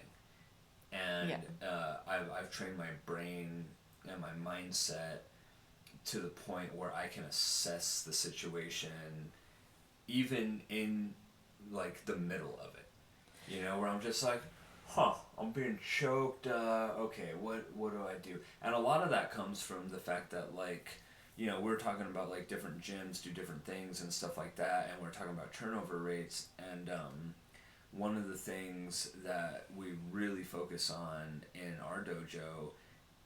And Yeah. I've trained my brain and my mindset to the point where I can assess the situation even in like the middle of it. You know, where I'm just like, huh, I'm being choked. Okay, what do I do? And a lot of that comes from the fact that like, you know, we're talking about like different gyms do different things and stuff like that, and we're talking about turnover rates and one of the things that we really focus on in our dojo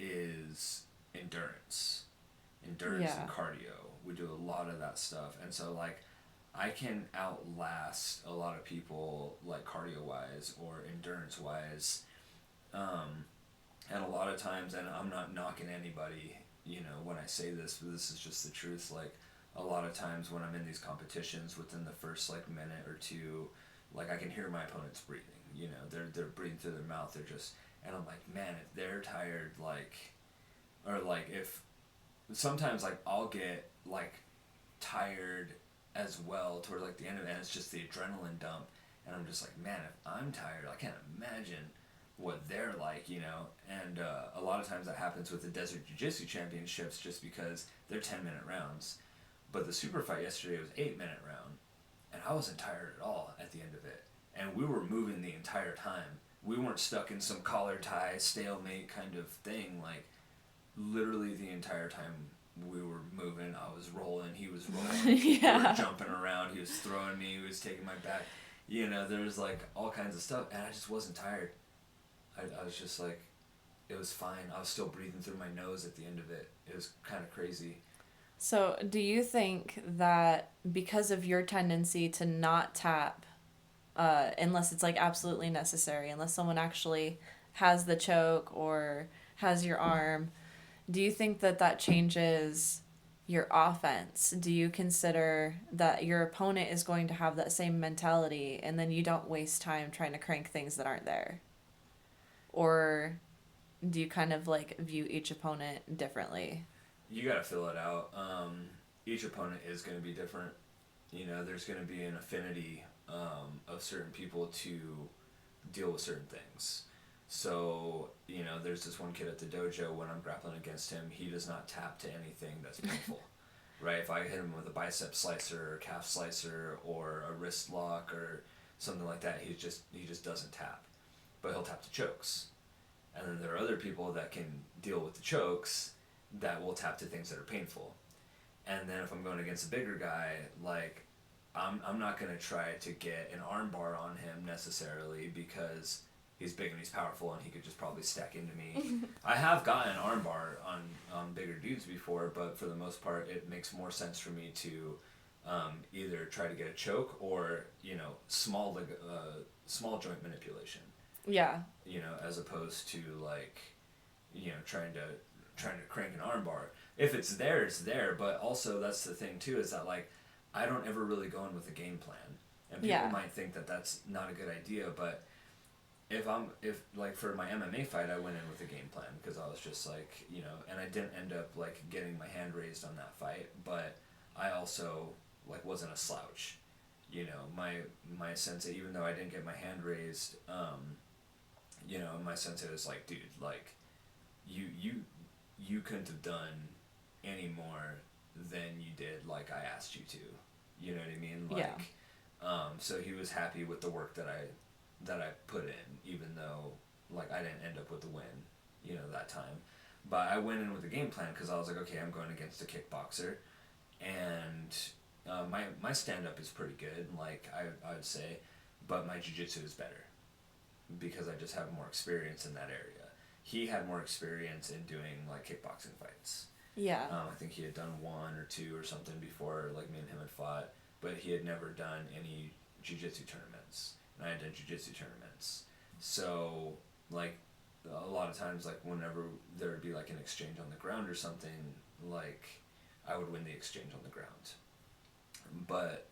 is endurance. Endurance Yeah. and cardio. We do a lot of that stuff. And so like I can outlast a lot of people like cardio wise or endurance wise. Um, and a lot of times, and I'm not knocking anybody, you know, when I say this, but this is just the truth. Like a lot of times when I'm in these competitions, within the first like minute or two, like I can hear my opponents breathing. You know, they're breathing through their mouth. They're just, and I'm like, man, if they're tired, like, or like if sometimes like I'll get like tired as well toward like the end of it, and it's just the adrenaline dump, and I'm just like, man, if I'm tired, I can't imagine what they're like, you know. And a lot of times that happens with the Desert Jiu-Jitsu Championships just because they're 10-minute rounds, but the super fight yesterday was 8-minute round, and I wasn't tired at all at the end of it, and we were moving the entire time. We weren't stuck in some collar tie stalemate kind of thing. Like literally the entire time we were moving, I was rolling, he was rolling, we were Yeah. jumping around, he was throwing me, he was taking my back. You know, there was like all kinds of stuff, and I just wasn't tired. I was just like, it was fine. I was still breathing through my nose at the end of it. It was kind of crazy. So, do you think that because of your tendency to not tap unless it's like absolutely necessary, unless someone actually has the choke or has your arm, do you think that that changes your offense? Do you consider that your opponent is going to have that same mentality and then you don't waste time trying to crank things that aren't there? Or do you kind of like view each opponent differently? You got to fill it out. Each opponent is going to be different. You know, there's going to be an affinity of certain people to deal with certain things. So, you know, there's this one kid at the dojo when I'm grappling against him, he does not tap to anything that's painful. Right? If I hit him with a bicep slicer or calf slicer or a wrist lock or something like that, he just doesn't tap. But he'll tap to chokes. And then there are other people that can deal with the chokes that will tap to things that are painful. And then if I'm going against a bigger guy, like I'm not gonna try to get an armbar on him necessarily because he's big and he's powerful and he could just probably stack into me. I have gotten an armbar on bigger dudes before, but for the most part, it makes more sense for me to either try to get a choke or, you know, small joint manipulation. Yeah. You know, as opposed to like, you know, trying to crank an armbar. If it's there, it's there. But also, that's the thing too, is that like, I don't ever really go in with a game plan, and people Yeah. might think that that's not a good idea. But if like for my MMA fight, I went in with a game plan because I was just like, you know, and I didn't end up like getting my hand raised on that fight, but I also like wasn't a slouch. You know, my sensei, even though I didn't get my hand raised, you know, my sensei was like, dude, like, you you you couldn't have done any more than you did like I asked you to. You know what I mean? Yeah. Like, so he was happy with the work that I put in, even though like I didn't end up with the win, you know, that time. But I went in with a game plan because I was like, okay, I'm going against a kickboxer, and my stand up is pretty good, like I would say, but my jiu-jitsu is better because I just have more experience in that area. He had more experience in doing like kickboxing fights. Yeah. I think he had done one or two or something before, like me and him had fought, but he had never done any jiu-jitsu tournaments, and I had done jiu-jitsu tournaments. So, like, a lot of times, like, whenever there would be, like, an exchange on the ground or something, like, I would win the exchange on the ground. But,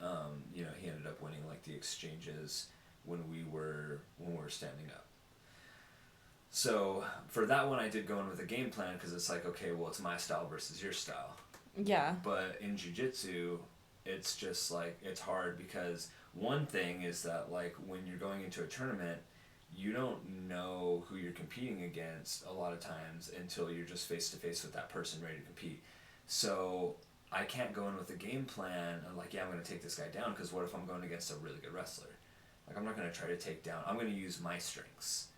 you know, he ended up winning, like, the exchanges when we were standing up. So for that one, I did go in with a game plan because it's like, okay, well, it's my style versus your style. Yeah. But in jiu-jitsu, it's just like, it's hard because one thing is that like when you're going into a tournament, you don't know who you're competing against a lot of times until you're just face to face with that person ready to compete. So I can't go in with a game plan and like, yeah, I'm going to take this guy down, because what if I'm going against a really good wrestler? Like, I'm not going to try to take down, I'm going to use my strengths.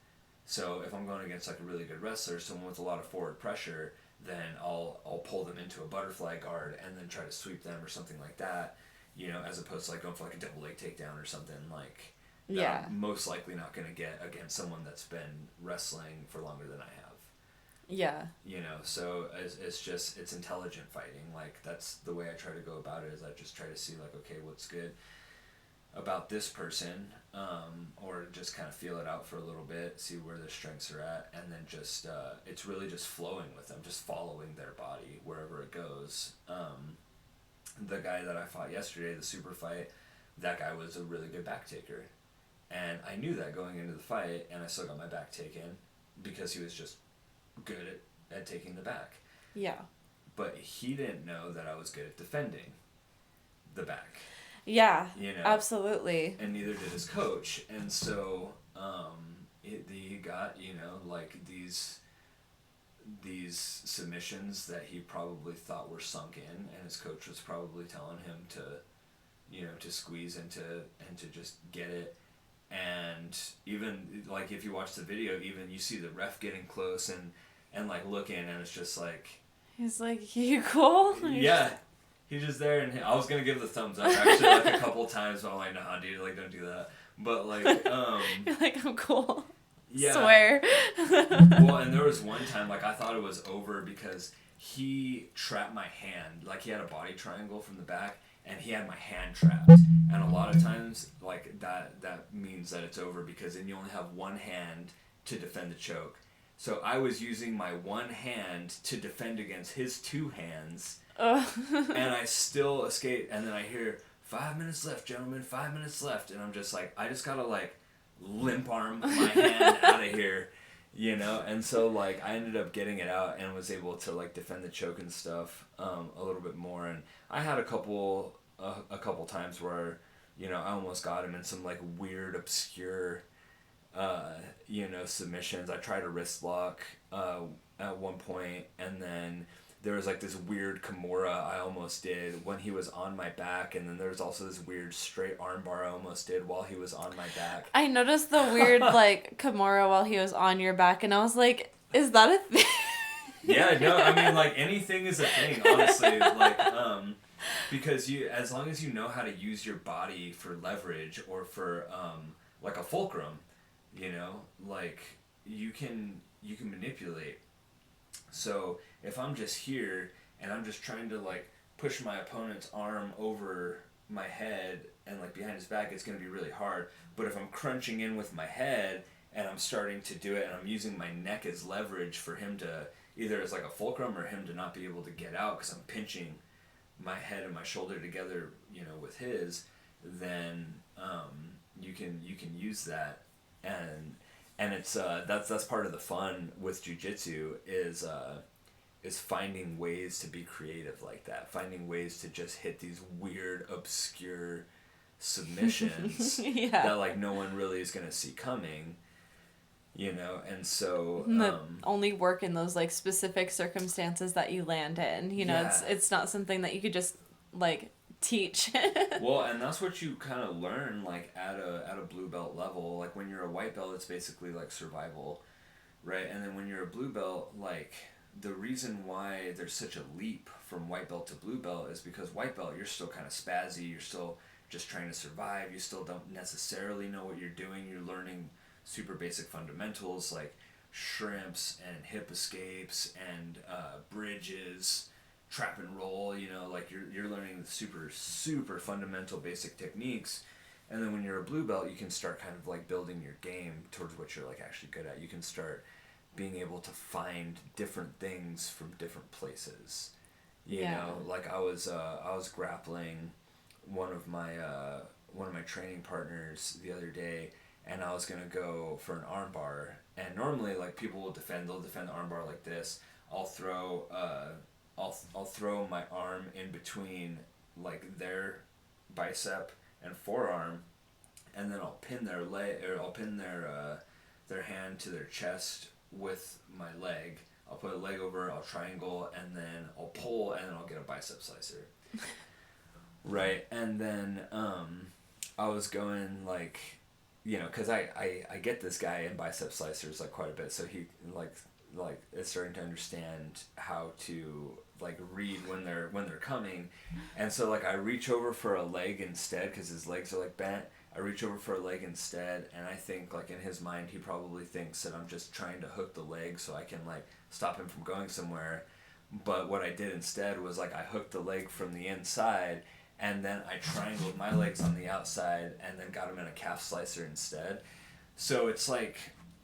So if I'm going against like a really good wrestler, someone with a lot of forward pressure, then I'll pull them into a butterfly guard and then try to sweep them or something like that, you know, as opposed to like going for like a double leg takedown or something like that. Yeah. I'm most likely not going to get against someone that's been wrestling for longer than I have. Yeah. You know, so it's just, it's intelligent fighting. Like, that's the way I try to go about it, is I just try to see like, okay, what's good about this person, or just kind of feel it out for a little bit, see where their strengths are at, and then just it's really just flowing with them, just following their body wherever it goes. The guy that I fought yesterday, the super fight, that guy was a really good back taker, and I knew that going into the fight, and I still got my back taken because he was just good at taking the back. Yeah. But he didn't know that I was good at defending the back. Yeah. You know, Absolutely. and neither did his coach. And so he got, you know, like these submissions that he probably thought were sunk in, and his coach was probably telling him to, you know, to squeeze and to just get it. And even like if you watch the video, even you see the ref getting close and like looking, and it's just like, He's like, you cool? yeah. He's just there, and I was gonna give the thumbs up actually like a couple times, but I'm like, nah, dude, like, don't do that. But like, You're like, I'm cool. yeah. Swear. Well, and there was one time, like, I thought it was over because he trapped my hand. Like, he had a body triangle from the back, and he had my hand trapped. And a lot of times, like, that means that it's over, because then you only have one hand to defend the choke. So I was using my one hand to defend against his two hands, and I still escaped. And then I hear, 5 minutes left, gentlemen, 5 minutes left. And I'm just like, I just gotta, like, limp arm my hand out of here, you know? And so, like, I ended up getting it out and was able to, like, defend the choke and stuff a little bit more. And I had a couple times where, you know, I almost got him in some, like, weird, obscure, you know, submissions. I tried a wrist lock at one point, and then there was like this weird Kimura I almost did when he was on my back, and then there was also this weird straight armbar I almost did while he was on my back. I noticed the weird, like, Kimura while he was on your back, and I was like, is that a thing? Yeah, no, I mean, like, anything is a thing, honestly. Like, because you, as long as you know how to use your body for leverage or for, like, a fulcrum, you know, like, you can manipulate. So if I'm just here and I'm just trying to, like, push my opponent's arm over my head and like behind his back, it's going to be really hard. But if I'm crunching in with my head and I'm starting to do it and I'm using my neck as leverage for him to either as like a fulcrum or him to not be able to get out because I'm pinching my head and my shoulder together, with his, then you can use that, and it's that's part of the fun with jujitsu is finding ways to be creative like that, finding ways to just hit these weird, obscure submissions Yeah. that like no one really is gonna see coming, and so That only work in those like specific circumstances that you land in. yeah. It's not something that you could just like teach. Well, and that's what you kind of learn like at a blue belt level. Like when you're a white belt, it's basically like survival, right? And then when you're a blue belt, like the reason why there's such a leap from white belt to blue belt is because white belt you're still kind of spazzy, you're still just trying to survive, you still don't necessarily know what you're doing, you're learning super basic fundamentals like shrimps and hip escapes and bridges, trap and roll, like you're learning the super super fundamental basic techniques. And then when you're a blue belt, you can start kind of like building your game towards what you're like actually good at. You can start being able to find different things from different places. Like I was grappling one of my training partners the other day, and I was gonna go for an armbar. And normally, like people they'll defend the armbar like this. I'll throw I'll throw my arm in between like their bicep and forearm, and then I'll pin their leg, or I'll pin their hand to their chest with my leg. I'll put a leg over, I'll triangle, and then I'll pull, and then I'll get a bicep slicer. Right, and then I was going like, because I get this guy in bicep slicers like quite a bit, so he like is starting to understand how to like read when they're coming, and so like I reach over for a leg instead because his legs are like bent. I reach over for a leg instead, and I think like in his mind he probably thinks that I'm just trying to hook the leg so I can like stop him from going somewhere. But what I did instead was like I hooked the leg from the inside, and then I triangled my legs on the outside and then got him in a calf slicer instead. So it's like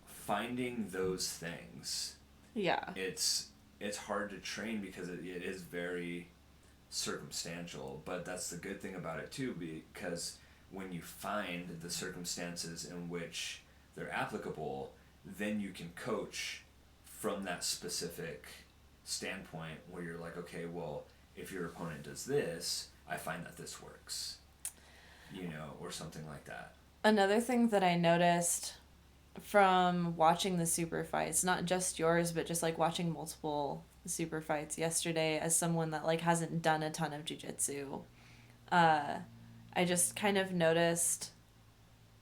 finding those things. Yeah. It's hard to train because it is very circumstantial, but that's the good thing about it too, because when you find the circumstances in which they're applicable, then you can coach from that specific standpoint where you're like, okay, well, if your opponent does this, I find that this works, or something like that. Another thing that I noticed from watching the super fights, not just yours, but just like watching multiple super fights yesterday as someone that like hasn't done a ton of jiu-jitsu, I just kind of noticed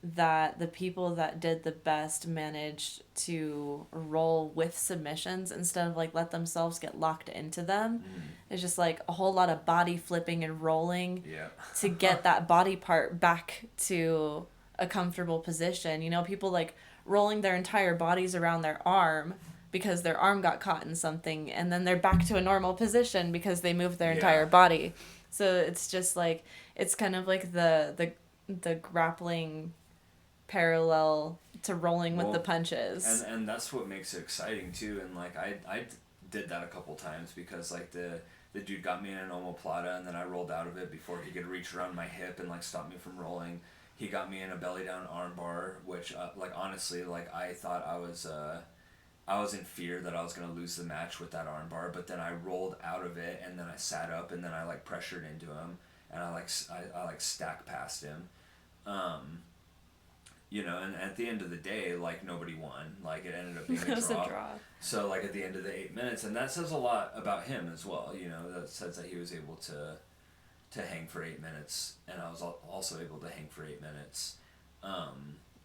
that the people that did the best managed to roll with submissions instead of like let themselves get locked into them. It's just like a whole lot of body flipping and rolling Yeah. to get that body part back to a comfortable position. People like rolling their entire bodies around their arm because their arm got caught in something, and then they're back to a normal position because they moved their entire body. So it's just like it's kind of like the grappling parallel to rolling with the punches. And that's what makes it exciting too. And like I did that a couple times because like the dude got me in an omoplata, and then I rolled out of it before he could reach around my hip and like stop me from rolling. He got me in a belly down arm bar, which like honestly, like I thought I was in fear that I was gonna lose the match with that arm bar, but then I rolled out of it, and then I sat up, and then I like pressured into him, and I like stacked past him. And at the end of the day, like nobody won. Like it ended up being It was a draw. So like at the end of the 8 minutes, and that says a lot about him as well. That says that he was able to hang for 8 minutes, and I was also able to hang for 8 minutes.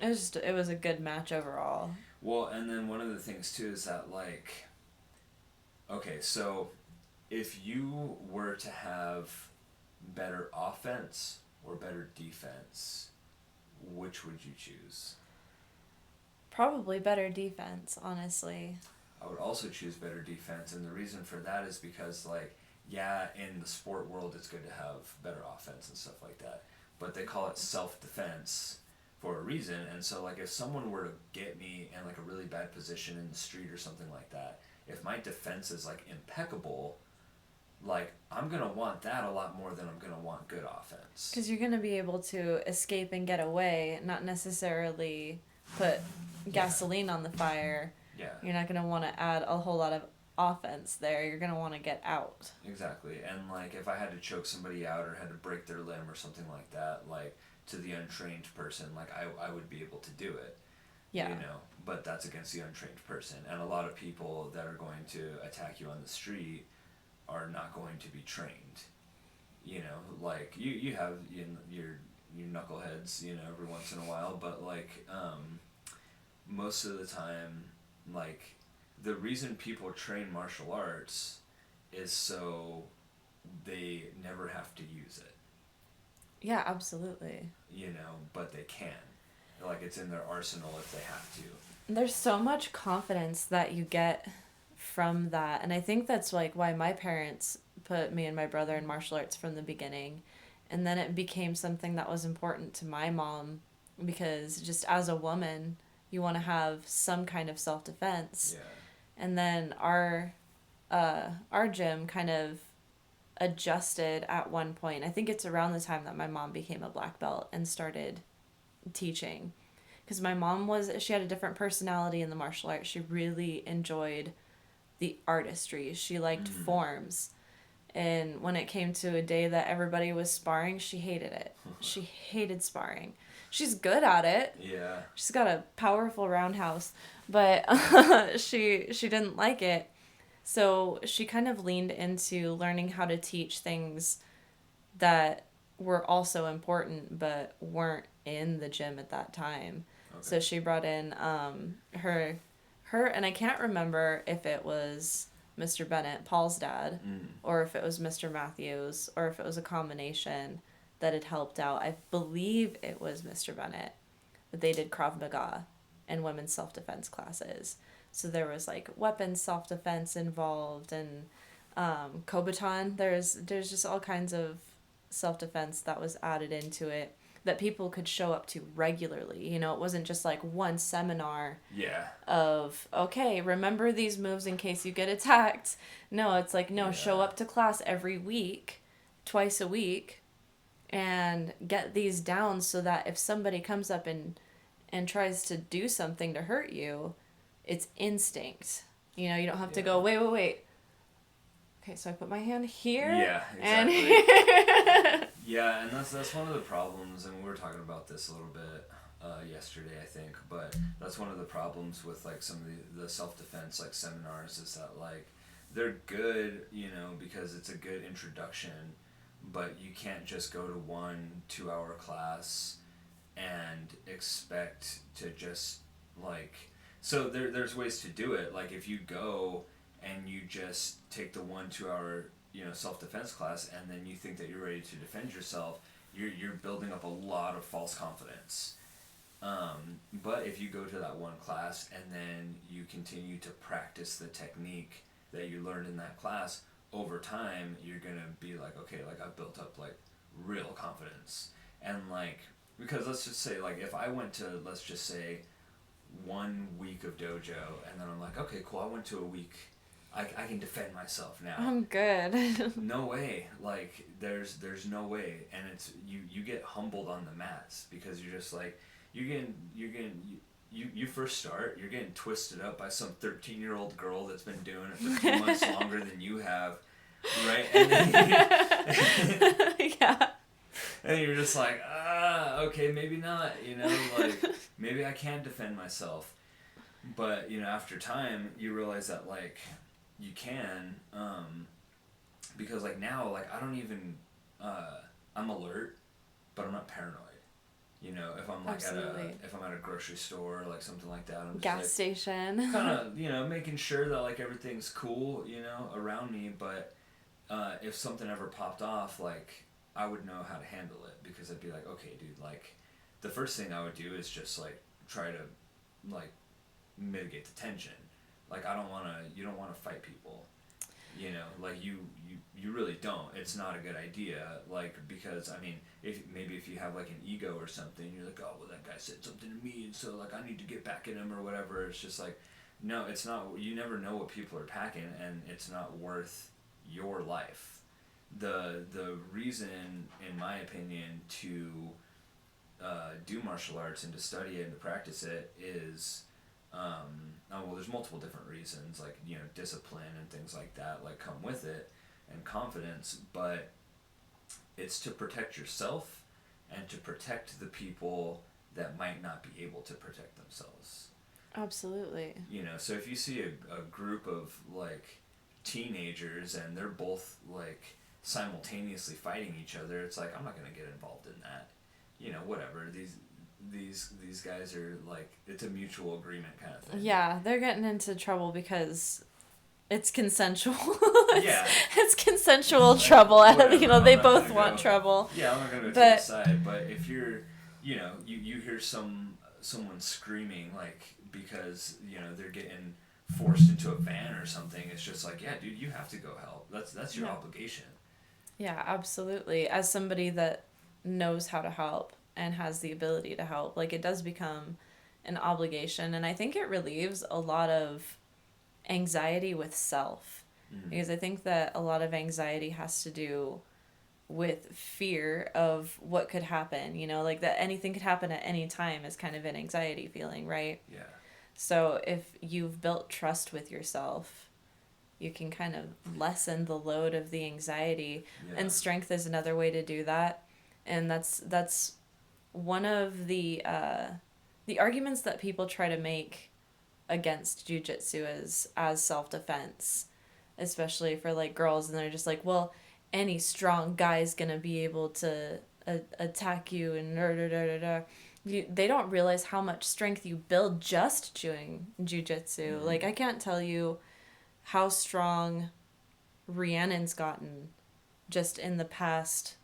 It was a good match overall. Well, and then one of the things too is that like, okay, so if you were to have better offense or better defense, which would you choose? Probably better defense, honestly. I would also choose better defense, and the reason for that is because like yeah, in the sport world, it's good to have better offense and stuff like that. But they call it self defense for a reason. And so, like, if someone were to get me in like a really bad position in the street or something like that, if my defense is like impeccable, like I'm gonna want that a lot more than I'm gonna want good offense. Because you're going to be able to escape and get away, not necessarily put Yeah, gasoline on the fire. yeah, You're not going to want to add a whole lot of offense there. You're going to want to get out. exactly. And like if I had to choke somebody out or had to break their limb or something like that, like to the untrained person, like I would be able to do it. Yeah. You know, but that's against the untrained person. And a lot of people that are going to attack you on the street are not going to be trained. You know, like you have your knuckleheads, you know, every once in a while, but like most of the time, like the reason people train martial arts is so they never have to use it. Yeah, absolutely. You know, but they can. Like it's in their arsenal if they have to. There's so much confidence that you get from that. And I think that's like why my parents put me and my brother in martial arts from the beginning. And then it became something that was important to my mom because just as a woman, you want to have some kind of self defense. Yeah. And then our gym kind of adjusted at one point. I think it's around the time that my mom became a black belt and started teaching. Because my mom she had a different personality in the martial arts. She really enjoyed the artistry. She liked forms. And when it came to a day that everybody was sparring, she hated it. She hated sparring. She's good at it. Yeah. She's got a powerful roundhouse, but she didn't like it. So she kind of leaned into learning how to teach things that were also important but weren't in the gym at that time. Okay. So she brought in her and I can't remember if it was Mr. Bennett, Paul's dad, or if it was Mr. Matthews, or if it was a combination that had helped out. I believe it was Mr. Bennett. But they did Krav Maga and women's self-defense classes. So there was like weapons self-defense involved and Kobaton. There's just all kinds of self-defense that was added into it that people could show up to regularly. You know, it wasn't just like one seminar Yeah. of, okay, remember these moves in case you get attacked. No, it's like, no, show up to class every week, twice a week, and get these down so that if somebody comes up and tries to do something to hurt you, it's instinct. You know, you don't have to go, wait. Okay, so I put my hand here. Yeah, exactly. And here. Yeah, and that's one of the problems, and we were talking about this a little bit yesterday, I think, but that's one of the problems with like some of the self-defense like seminars is that like they're good, you know, because it's a good introduction, but you can't just go to 1 2 hour class and expect to just like so there's ways to do it. Like if you go and you just take the 1 2 hour, you know, self-defense class and then you think that you're ready to defend yourself, you're building up a lot of false confidence. But if you go to that one class and then you continue to practice the technique that you learned in that class, over time you're gonna be like, okay, like I've built up like real confidence. And like, because let's just say like if I went to, let's just say 1 week of dojo and then I'm like, okay, cool, I went to a week, I can defend myself now. I'm good. No way. Like there's no way, and it's you get humbled on the mats because you're just like you first start, you're getting twisted up by some 13-year-old girl that's been doing it for 2 months longer than you have, right? And then Yeah. and you're just like, okay, maybe not, you know, like maybe I can defend myself, but you know, after time you realize that like you can, because like now like I don't even I'm alert, but I'm not paranoid. You know, if I'm like if I'm at a grocery store or like something like that, I'm just Gas like, station. kind of, you know, making sure that like everything's cool, you know, around me. But if something ever popped off, like I would know how to handle it because I'd be like, okay, dude, like the first thing I would do is just like try to like mitigate the tension. Like you don't want to fight people. You know, like you really don't. It's not a good idea. Like, because I mean, if you have like an ego or something, you're like, oh well, that guy said something to me, and so like I need to get back at him or whatever. It's just like, no, it's not. You never know what people are packing, and it's not worth your life. The reason, in my opinion, to do martial arts and to study it and to practice it is, oh, well, there's multiple different reasons, like, you know, discipline and things like that, like, come with it, and confidence, but it's to protect yourself and to protect the people that might not be able to protect themselves. Absolutely. You know, so if you see a group of, like, teenagers and they're both, like, simultaneously fighting each other, it's like, I'm not going to get involved in that. You know, whatever. These guys are like, it's a mutual agreement kind of thing. Yeah, they're getting into trouble because it's consensual. Yeah. It's consensual trouble. Whatever, You know, I'm they not both gonna want go. trouble. Yeah, I'm not gonna go to But the side. But if you're, you know, you hear someone screaming, like, because, you know, they're getting forced into a van or something, it's just like, yeah, dude, you have to go help. That's your yeah. obligation. Yeah, absolutely. As somebody that knows how to help and has the ability to help, like it does become an obligation, and I think it relieves a lot of anxiety with self. Mm. Because I think that a lot of anxiety has to do with fear of what could happen, you know, like that anything could happen at any time is kind of an anxiety feeling, right? Yeah. So if you've built trust with yourself, you can kind of lessen the load of the anxiety. Yeah. And strength is another way to do that. And that's one of the arguments that people try to make against jujitsu as self-defense, especially for like girls, and they're just like, well, any strong guy's gonna be able to attack you and da, da, da, da, da. They don't realize how much strength you build just doing jujitsu. Mm-hmm. Like I can't tell you how strong Rhiannon's gotten just in the past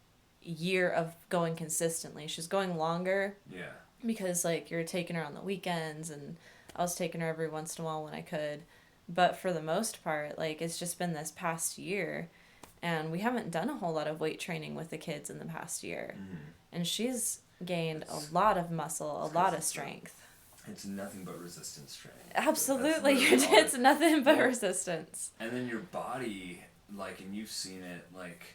year of going consistently. She's going longer Yeah. because like you're taking her on the weekends, and I was taking her every once in a while when I could. But for the most part, like it's just been this past year, and we haven't done a whole lot of weight training with the kids in the past year. Mm-hmm. And she's gained a lot of muscle, a lot of strength. It's nothing but resistance training. Absolutely. That's It's nothing but well, resistance. and then your body, like, and you've seen it, like,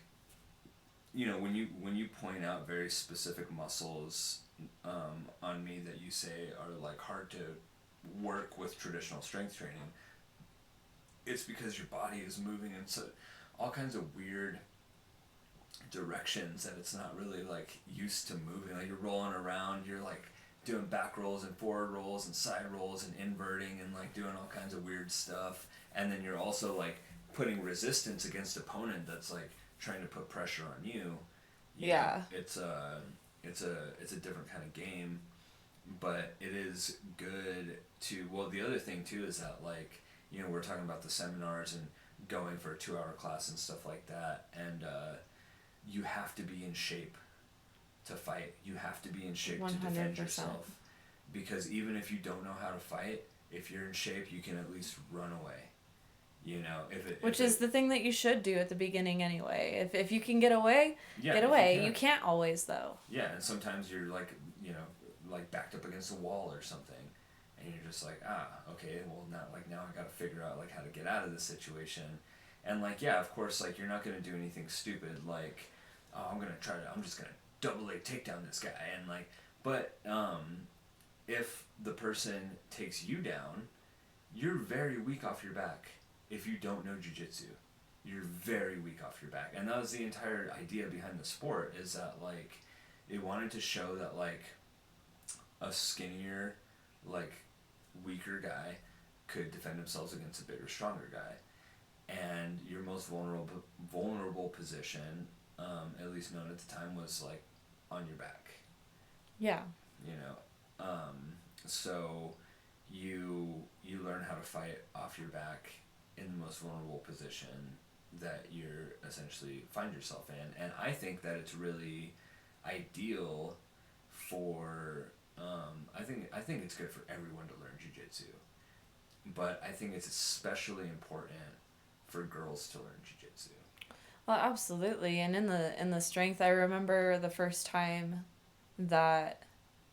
you know, when you point out very specific muscles on me that you say are like hard to work with traditional strength training, it's because your body is moving in so all kinds of weird directions that it's not really like used to moving. Like you're rolling around, you're like doing back rolls and forward rolls and side rolls and inverting and like doing all kinds of weird stuff. And then you're also like putting resistance against opponent that's like trying to put pressure on you. Yeah. It's a different kind of game, but it is good to, well, the other thing too is that, like, you know, we're talking about the seminars and going for a 2-hour class and stuff like that, and you have to be in shape to fight. You have to be in shape 100%. to defend yourself, because even if you don't know how to fight, if you're in shape, you can at least run away. You know, which is the thing that you should do at the beginning anyway. If you can get away, yeah, get away. You can't always though. Yeah, and sometimes you're like, you know, like backed up against a wall or something, and you're just like, okay, well now I got to figure out like how to get out of this situation, and like, yeah, of course, like you're not gonna do anything stupid like, oh, I'm just gonna double leg takedown this guy, and like, but if the person takes you down, you're very weak off your back. If you don't know jiu-jitsu, you're very weak off your back. And that was the entire idea behind the sport, is that like it wanted to show that like a skinnier, like weaker guy could defend themselves against a bigger, stronger guy. And your most vulnerable position, at least known at the time, was like on your back. Yeah. You know, so you learn how to fight off your back in the most vulnerable position that you're essentially find yourself in. And I think that it's really ideal for I think it's good for everyone to learn jiu-jitsu, but I think it's especially important for girls to learn jiu-jitsu. Well, absolutely. And in the strength, I remember the first time that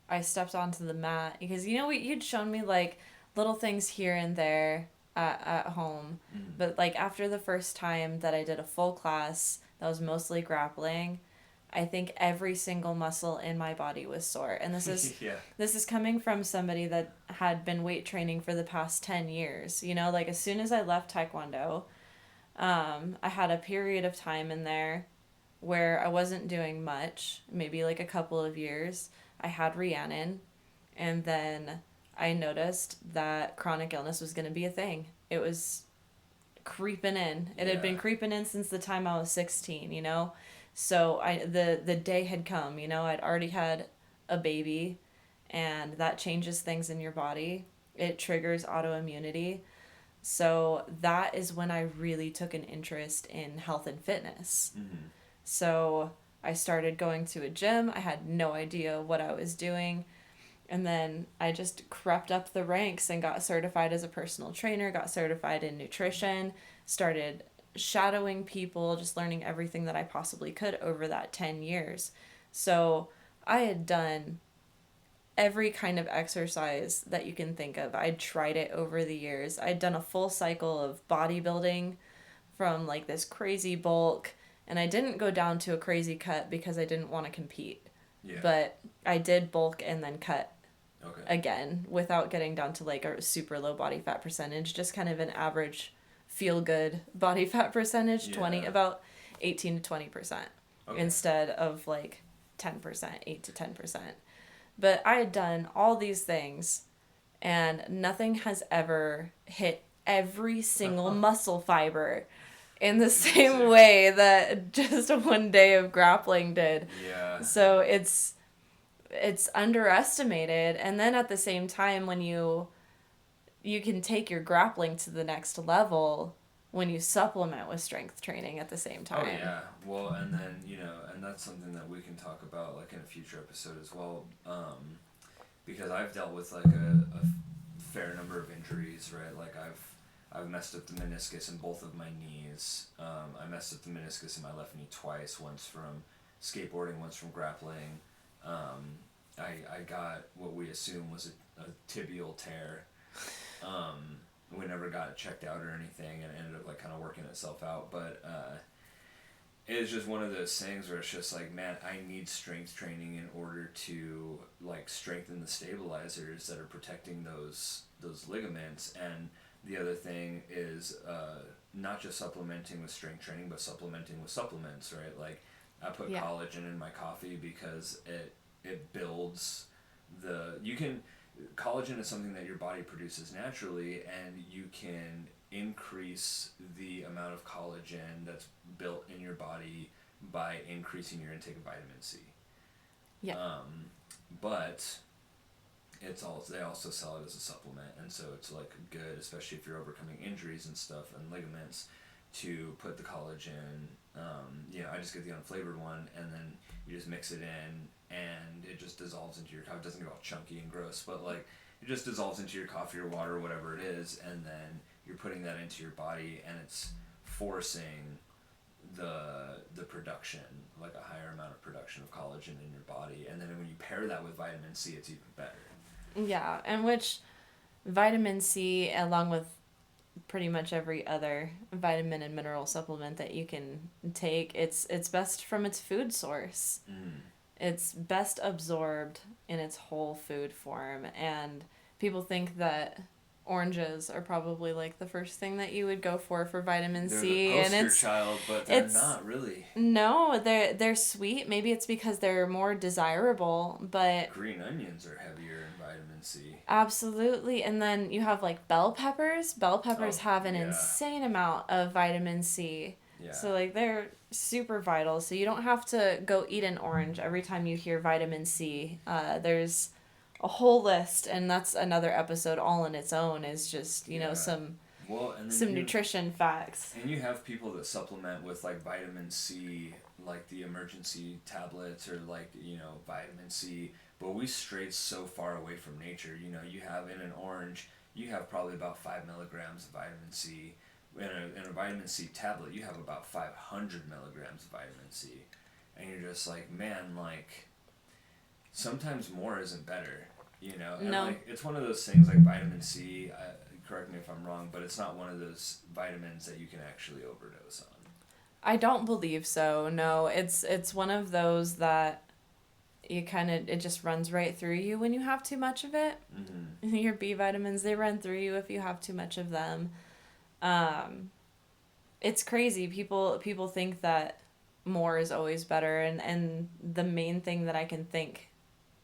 I stepped onto the mat because you'd shown me like little things here and there at home, Mm. but like after the first time that I did a full class that was mostly grappling, I think every single muscle in my body was sore. And Yeah. this is coming from somebody that had been weight training for the past 10 years. Like as soon as I left taekwondo, I had a period of time in there where I wasn't doing much, maybe like a couple of years. I had Rhiannon, and then I noticed that chronic illness was going to be a thing. It was creeping in. It had been Yeah. creeping in since the time I was 16. So the day had come. I'd already had a baby, and that changes things in your body. It triggers autoimmunity. So that is when I really took an interest in health and fitness. Mm-hmm. So I started going to a gym. I had no idea what I was doing. And then I just crept up the ranks and got certified as a personal trainer, got certified in nutrition, started shadowing people, just learning everything that I possibly could over that 10 years. So I had done every kind of exercise that you can think of. I'd tried it over the years. I'd done a full cycle of bodybuilding from like this crazy bulk, and I didn't go down to a crazy cut because I didn't want to compete. Yeah. But I did bulk and then cut Okay. again without getting down to like a super low body fat percentage, just kind of an average feel good body fat percentage, Yeah. 20 about 18 to 20% Okay. instead of like 10%, 8 to 10%. But I had done all these things and nothing has ever hit every single muscle fiber in the same way that just one day of grappling did. Yeah. So it's underestimated, and then at the same time when you can take your grappling to the next level when you supplement with strength training at the same time. Oh yeah. Well, and then and that's something that we can talk about like in a future episode as well. Because I've dealt with like a fair number of injuries, right? Like I've messed up the meniscus in both of my knees. I messed up the meniscus in my left knee twice. Once from skateboarding, once from grappling. I got what we assume was a tibial tear. We never got it checked out or anything, and it ended up like kind of working itself out. But it's just one of those things where it's just like, man, I need strength training in order to like strengthen the stabilizers that are protecting those ligaments. And the other thing is not just supplementing with strength training, but supplementing with supplements, right? Like I put collagen in my coffee because it builds collagen is something that your body produces naturally, and you can increase the amount of collagen that's built in your body by increasing your intake of vitamin C. Yeah. But they also sell it as a supplement, and so it's like good, especially if you're overcoming injuries and stuff and ligaments, to put the collagen. I just get the unflavored one, and then you just mix it in, and it just dissolves into your coffee. It doesn't get all chunky and gross, but like it just dissolves into your coffee or water or whatever it is, and then you're putting that into your body, and it's forcing the production, like a higher amount of production of collagen in your body, and then when you pair that with vitamin C, it's even better. Yeah, and which vitamin C, along with pretty much every other vitamin and mineral supplement that you can take, it's best from its food source. It's best absorbed in its whole food form, and people think that oranges are probably like the first thing that you would go for vitamin C, the poster and it's child, but they're not really. No, they're sweet. Maybe it's because they're more desirable, but green onions are heavier in vitamin C. absolutely. And then you have like bell peppers. Bell peppers have an insane amount of vitamin C. Yeah. So like they're super vital. So you don't have to go eat an orange every time you hear vitamin C. There's a whole list, and that's another episode all in its own. Is just some nutrition facts. And you have people that supplement with like vitamin C, like the emergency tablets, or like vitamin C. But we strayed so far away from nature. You have in an orange, you have probably about 5 milligrams of vitamin C. in a vitamin C tablet, you have about 500 milligrams of vitamin C, and you're just like, man, like sometimes more isn't better, you know. And No, like it's one of those things like vitamin C. Correct me if I'm wrong, but it's not one of those vitamins that you can actually overdose on. I don't believe so. No, it's one of those that you kind of it just runs right through you when you have too much of it. Mm-hmm. Your B vitamins, they run through you if you have too much of them. Um, it's crazy. People think that more is always better, and the main thing that I can think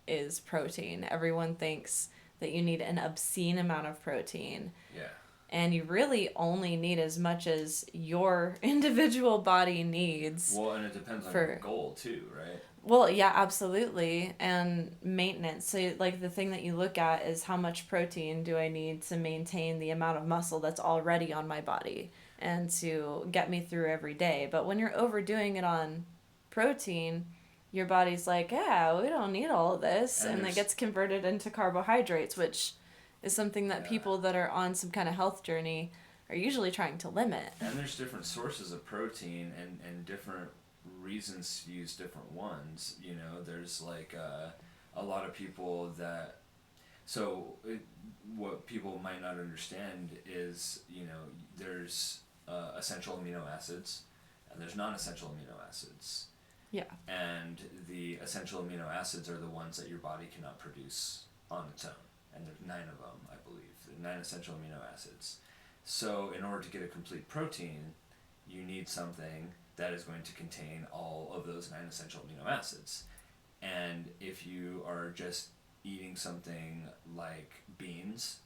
is protein. Everyone thinks that you need an obscene amount of protein, Yeah. and you really only need as much as your individual body needs Well, and it depends on your for goal too, right? well, yeah, absolutely. And maintenance. So, like, the thing that you look at is how much protein do I need to maintain the amount of muscle that's already on my body and to get me through every day. But when you're overdoing it on protein, your body's like, yeah, we don't need all of this. And And it there's gets converted into carbohydrates, which is something that yeah, people that are on some kind of health journey are usually trying to limit. and there's different sources of protein and different reasons to use different ones. You know, there's like a lot of people that so what people might not understand is there's essential amino acids and there's non-essential amino acids. Yeah, And the essential amino acids are the ones that your body cannot produce on its own. And there's 9 of them, I believe. There are 9 essential amino acids. So in order to get a complete protein, you need something that is going to contain all of those 9 essential amino acids. And if you are just eating something like beans,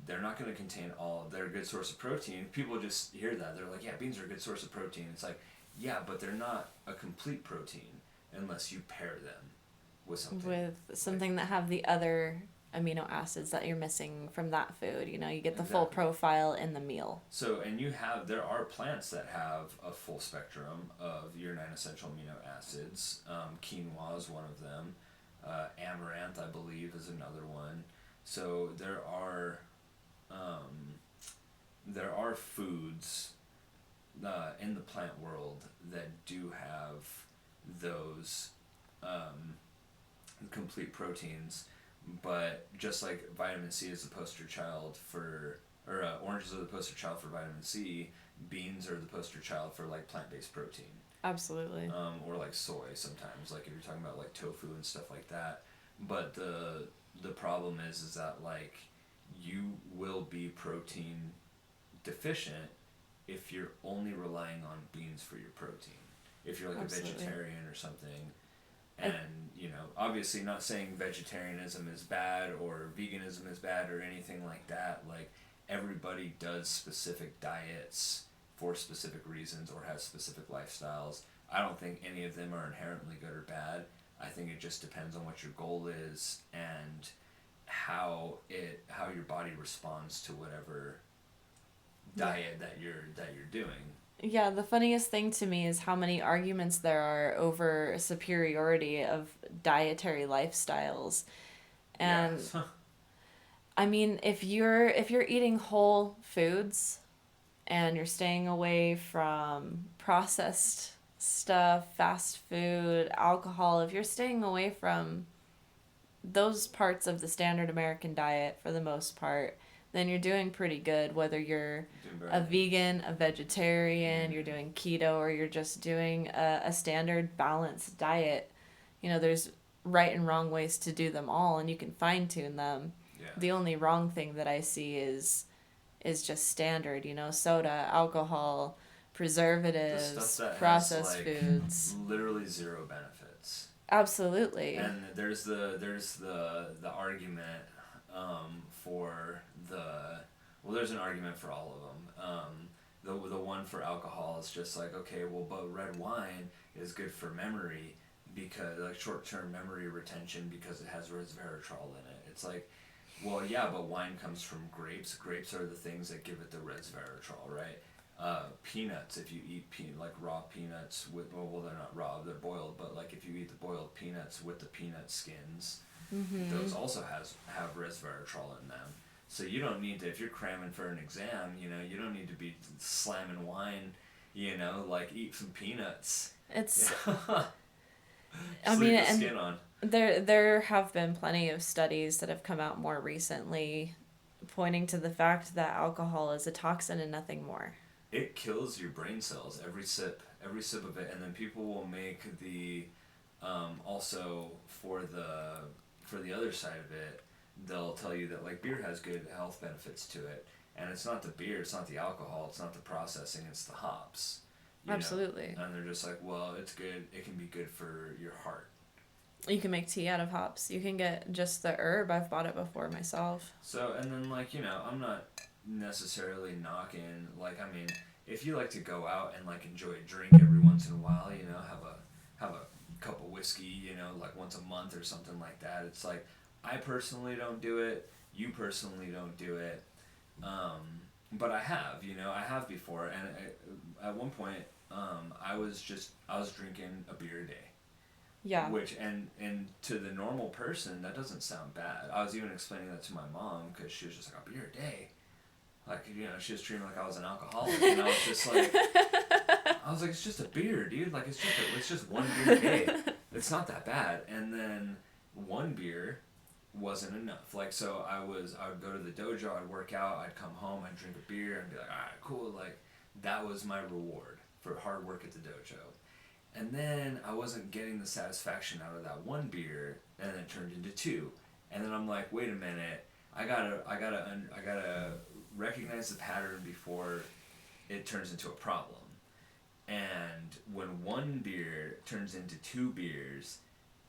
they're not going to contain all. They're a good source of protein. People just hear that. They're like, yeah, beans are a good source of protein. It's like, yeah, but they're not a complete protein unless you pair them with something. with Like, something that have the other amino acids that you're missing from that food. You know, you get the full exactly. profile in the meal. So, and there are plants that have a full spectrum of your 9 essential amino acids. Quinoa is one of them. Amaranth, I believe, is another one. So there are foods in the plant world that do have those um, complete proteins, but just like vitamin C is the poster child for, or oranges are the poster child for vitamin C, beans are the poster child for like plant-based protein. Absolutely. Or like soy sometimes, like if you're talking about like tofu and stuff like that. But the problem is that like you will be protein deficient if you're only relying on beans for your protein. If you're like Absolutely. a vegetarian or something, I, and obviously not saying vegetarianism is bad or veganism is bad or anything like that. Like everybody does specific diets for specific reasons or has specific lifestyles. I don't think any of them are inherently good or bad. I think it just depends on what your goal is and how your body responds to whatever diet that you're doing. yeah, the funniest thing to me is how many arguments there are over superiority of dietary lifestyles. Yeah. And I mean, if you're eating whole foods and you're staying away from processed stuff, fast food, alcohol, if you're staying away from those parts of the standard American diet for the most part, then you're doing pretty good. Whether you're a vegan, a vegetarian, you're doing keto, or you're just doing a standard balanced diet, there's right and wrong ways to do them all, and you can fine tune them. Yeah. The only wrong thing that I see is just standard, soda, alcohol, The preservatives, stuff that processed has like foods. literally zero benefits. Absolutely. And there's the argument for there's an argument for all of them. The one for alcohol is just like, okay, well, but red wine is good for memory because like short-term memory retention because it has resveratrol in it. It's like, well, yeah, but wine comes from grapes. Grapes are the things that give it the resveratrol, right? Peanuts, if you eat like raw peanuts with, well, they're not raw, they're boiled, but like if you eat the boiled peanuts with the peanut skins, Mm-hmm. those also have resveratrol in them. So you don't need to, if you're cramming for an exam, you don't need to be slamming wine, like eat some peanuts. It's, Yeah. I Just mean, leave the and skin on. there have been plenty of studies that have come out more recently pointing to the fact that alcohol is a toxin and nothing more. It kills your brain cells every sip of it, and then people will make the also for the other side of it, they'll tell you that like beer has good health benefits to it, and it's not the beer, it's not the alcohol, it's not the processing, it's the hops, Absolutely. and they're just like, well, it's good, it can be good for your heart. You can make tea out of hops. You can get just the herb. I've bought it before myself. So, and then like, I'm not necessarily knocking, like, I mean, if you like to go out and like enjoy a drink every once in a while, have a cup of whiskey, like once a month or something like that. It's like I personally don't do it. You personally don't do it. But I have before, and at one point, I was drinking a beer a day, Yeah. which and to the normal person that doesn't sound bad. I was even explaining that to my mom because she was just like a beer a day, like she was treating me like I was an alcoholic, and I was just like, it's just a beer, dude. Like it's just one beer a day. It's not that bad. And then one beer wasn't enough. Like so, I would go to the dojo, I'd work out, I'd come home, I'd drink a beer, and be like, all right, cool. Like that was my reward for hard work at the dojo. And then I wasn't getting the satisfaction out of that one beer, and it turned into two. And then I'm like, wait a minute, I gotta recognize the pattern before it turns into a problem. And when one beer turns into two beers,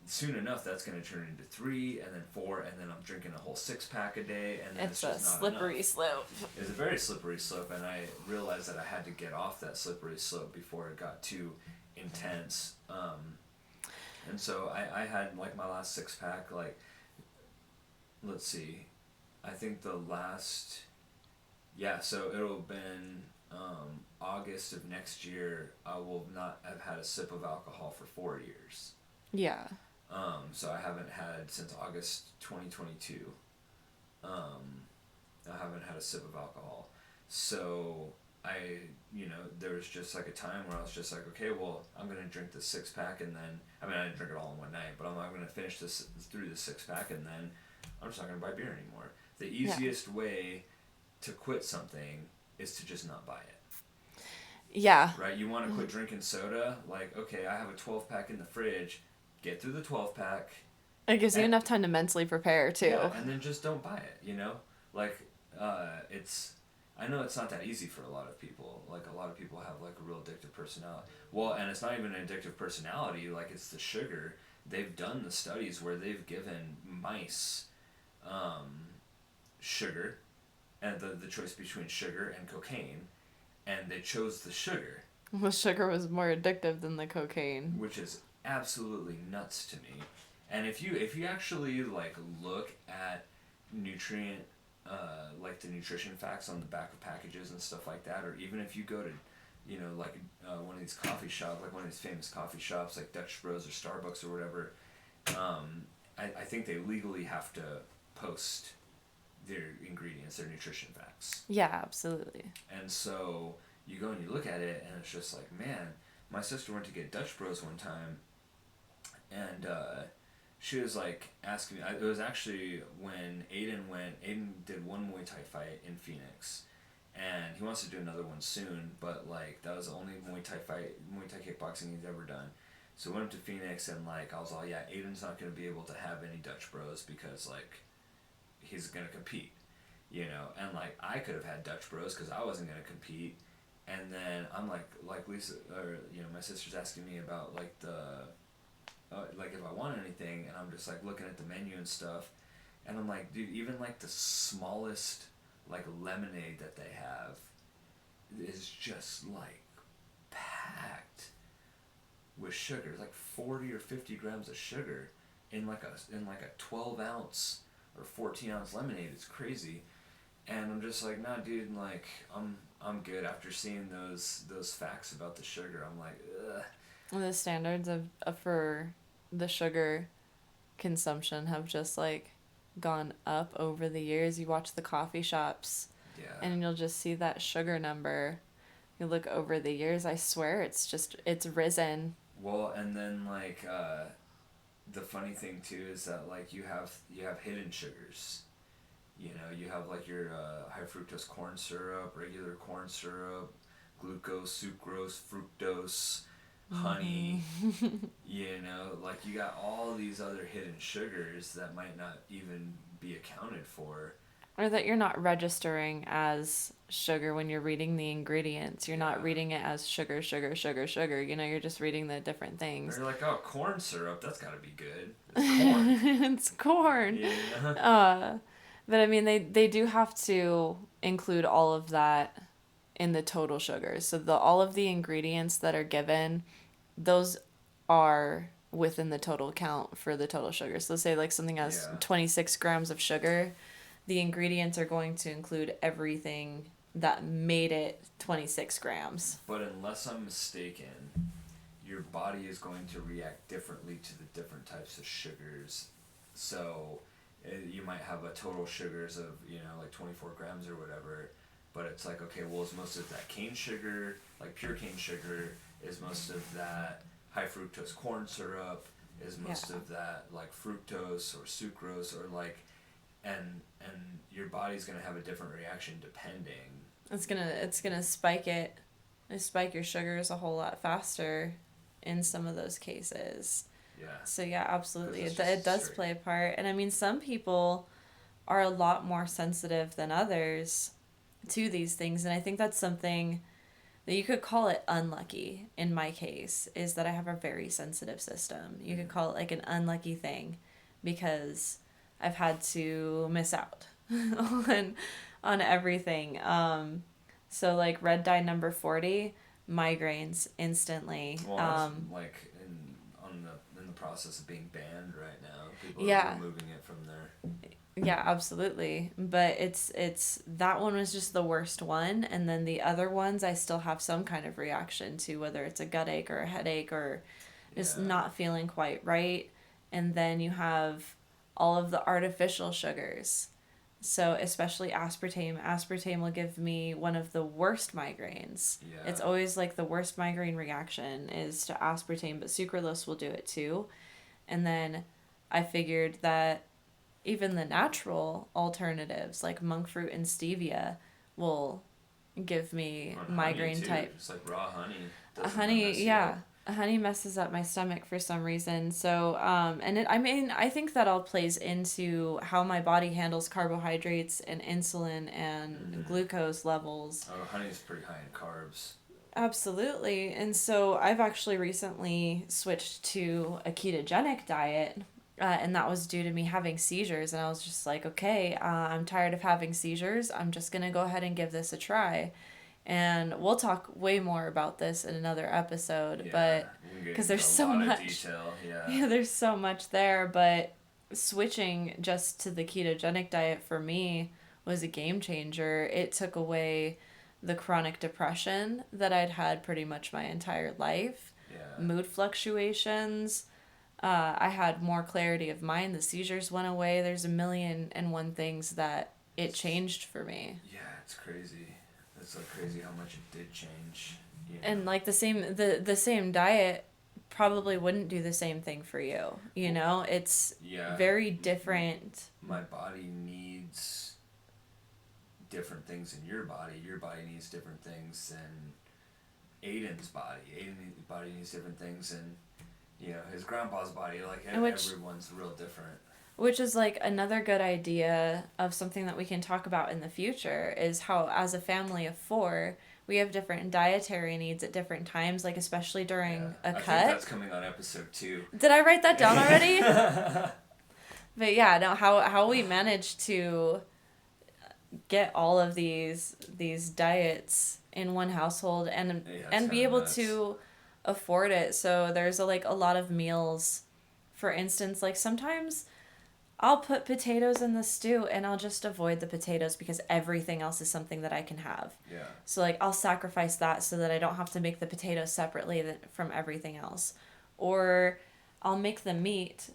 soon enough that's going to turn into three, and then four, and then I'm drinking a whole 6 pack a day, and then It's it's a just not slippery enough. slope. It's a very slippery slope, and I realized that I had to get off that slippery slope before it got too intense. And so I had like my last 6 pack, like, let's see, I think the last, yeah, so it'll have been August of next year. I will not have had a sip of alcohol for 4 years. Yeah. So I haven't had since August 2022. I haven't had a sip of alcohol. So there was just like a time where I was just like, okay, well, I'm gonna drink this 6 pack, and then I didn't drink it all in one night, but I'm gonna finish this through the 6 pack, and then I'm just not gonna buy beer anymore. The easiest way to quit something is to just not buy it. Yeah. Right? You want to quit drinking soda? Like, okay, I have a 12 pack in the fridge. Get through the 12 pack. It gives you enough time to mentally prepare too. Yeah, and then just don't buy it. Like, it's. I know it's not that easy for a lot of people. Like a lot of people have like a real addictive personality. Well, and it's not even an addictive personality. Like it's the sugar. They've done the studies where they've given mice sugar, and the choice between sugar and cocaine, and they chose the sugar. The sugar was more addictive than the cocaine. Which is absolutely nuts to me. And if you actually like look at nutrient like the nutrition facts on the back of packages and stuff like that, or even if you go to like one of these coffee shops, like one of these famous coffee shops like Dutch Bros or Starbucks or whatever, I think they legally have to post their ingredients, their nutrition facts. Yeah, absolutely. And so you go and you look at it, and it's just like, man, my sister went to get Dutch Bros one time, and she was like asking me. It was actually when Aiden went. Aiden did one Muay Thai fight in Phoenix, and he wants to do another one soon. But like that was the only Muay Thai kickboxing he's ever done. So we went up to Phoenix, and like I was all, yeah, Aiden's not gonna be able to have any Dutch Bros because like he's gonna compete, and like I could have had Dutch Bros because I wasn't gonna compete. And then I'm like Lisa, or my sister's asking me about like the, like if I want anything, and I'm just like looking at the menu and stuff, and I'm like, dude, even like the smallest like lemonade that they have is just like packed with sugar, like 40 or 50 grams of sugar in like a 12 ounce or 14 ounce lemonade. It's crazy. And I'm just like, nah, dude, like I'm good after seeing those facts about the sugar. I'm like, ugh. The standards of for the sugar consumption have just like gone up over the years. You watch the coffee shops Yeah. and you'll just see that sugar number. You look over the years, I swear it's risen. Well, and then like the funny thing too is that like you have hidden sugars. You know, you have like your high fructose corn syrup, regular corn syrup, glucose, sucrose, fructose, honey. You know, like you got all these other hidden sugars that might not even be accounted for. Or that you're not registering as sugar when you're reading the ingredients. You're not Yeah. reading it as sugar, sugar, sugar, sugar. You know, you're just reading the different Or things. you're like, oh, corn syrup, that's got to be good. It's corn. It's corn. Yeah. Uh, but I mean, they do have to include all of that in the total sugars. So all of the ingredients that are given, those are within the total count for the total sugar. So let's say like something has Yeah. 26 grams of sugar, the ingredients are going to include everything that made it 26 grams. But unless I'm mistaken, your body is going to react differently to the different types of sugars. So you might have a total sugars of, like 24 grams or whatever, but it's like, okay, well, is most of that cane sugar, like pure cane sugar, is most of that high fructose corn syrup, is most Yeah. of that like fructose or sucrose or like, and your body's going to have a different reaction depending. It's gonna spike your sugars a whole lot faster in some of those cases. Yeah. So yeah, absolutely, Because it does play a part. And I mean, some people are a lot more sensitive than others to these things, and I think that's something that you could call it unlucky. In my case, is that I have a very sensitive system. You could call it like an unlucky thing, because I've had to miss out on everything. So like red dye number 40, migraines instantly. Well, it's like in the process of being banned right now. People Yeah. are removing it from there. Yeah, absolutely. But it's that one was just the worst one, and then the other ones I still have some kind of reaction to, whether it's a gut ache or a headache or just Yeah. not feeling quite right. And then you have all of the artificial sugars. So especially aspartame. Aspartame will give me one of the worst migraines. Yeah. It's always like the worst migraine reaction is to aspartame, but sucralose will do it too. And then I figured that even the natural alternatives like monk fruit and stevia will give me Or migraine honey, too. type. It's like raw honey. A Doesn't honey, mess you yeah. up. Honey messes up my stomach for some reason. So, I mean, I think that all plays into how my body handles carbohydrates and insulin and glucose levels. Oh, honey's pretty high in carbs. Absolutely. And so I've actually recently switched to a ketogenic diet, and that was due to me having seizures. And I was just like, okay, I'm tired of having seizures. I'm just going to go ahead and give this a try. And we'll talk way more about this in another episode, Yeah, but we can get because into there's a so lot of much. detail. Yeah. Yeah, there's so much there, but switching just to the ketogenic diet for me was a game changer. It took away the chronic depression that I'd had pretty much my entire life, Yeah. mood fluctuations. I had more clarity of mind. The seizures went away. There's a million and one things that it changed for me. Yeah, it's crazy. It's like crazy how much it did change. And like the same diet probably wouldn't do the same thing for you. You know, it's Yeah. very different. My body needs different things in your body. Your body needs different things than Aiden's body. Aiden's body needs different things than, his grandpa's body. Like, everyone's real different. Which is like another good idea of something that we can talk about in the future, is how as a family of 4, we have different dietary needs at different times, like especially during a I cut. think that's coming on episode 2. Did I write that down already? But yeah, no, how we manage to get all of these diets in one household and it's be kinda able nuts. to afford it. So there's a lot of meals. For instance, like sometimes I'll put potatoes in the stew and I'll just avoid the potatoes because everything else is something that I can have. Yeah. So like I'll sacrifice that so that I don't have to make the potatoes separately from everything else. Or I'll make the meat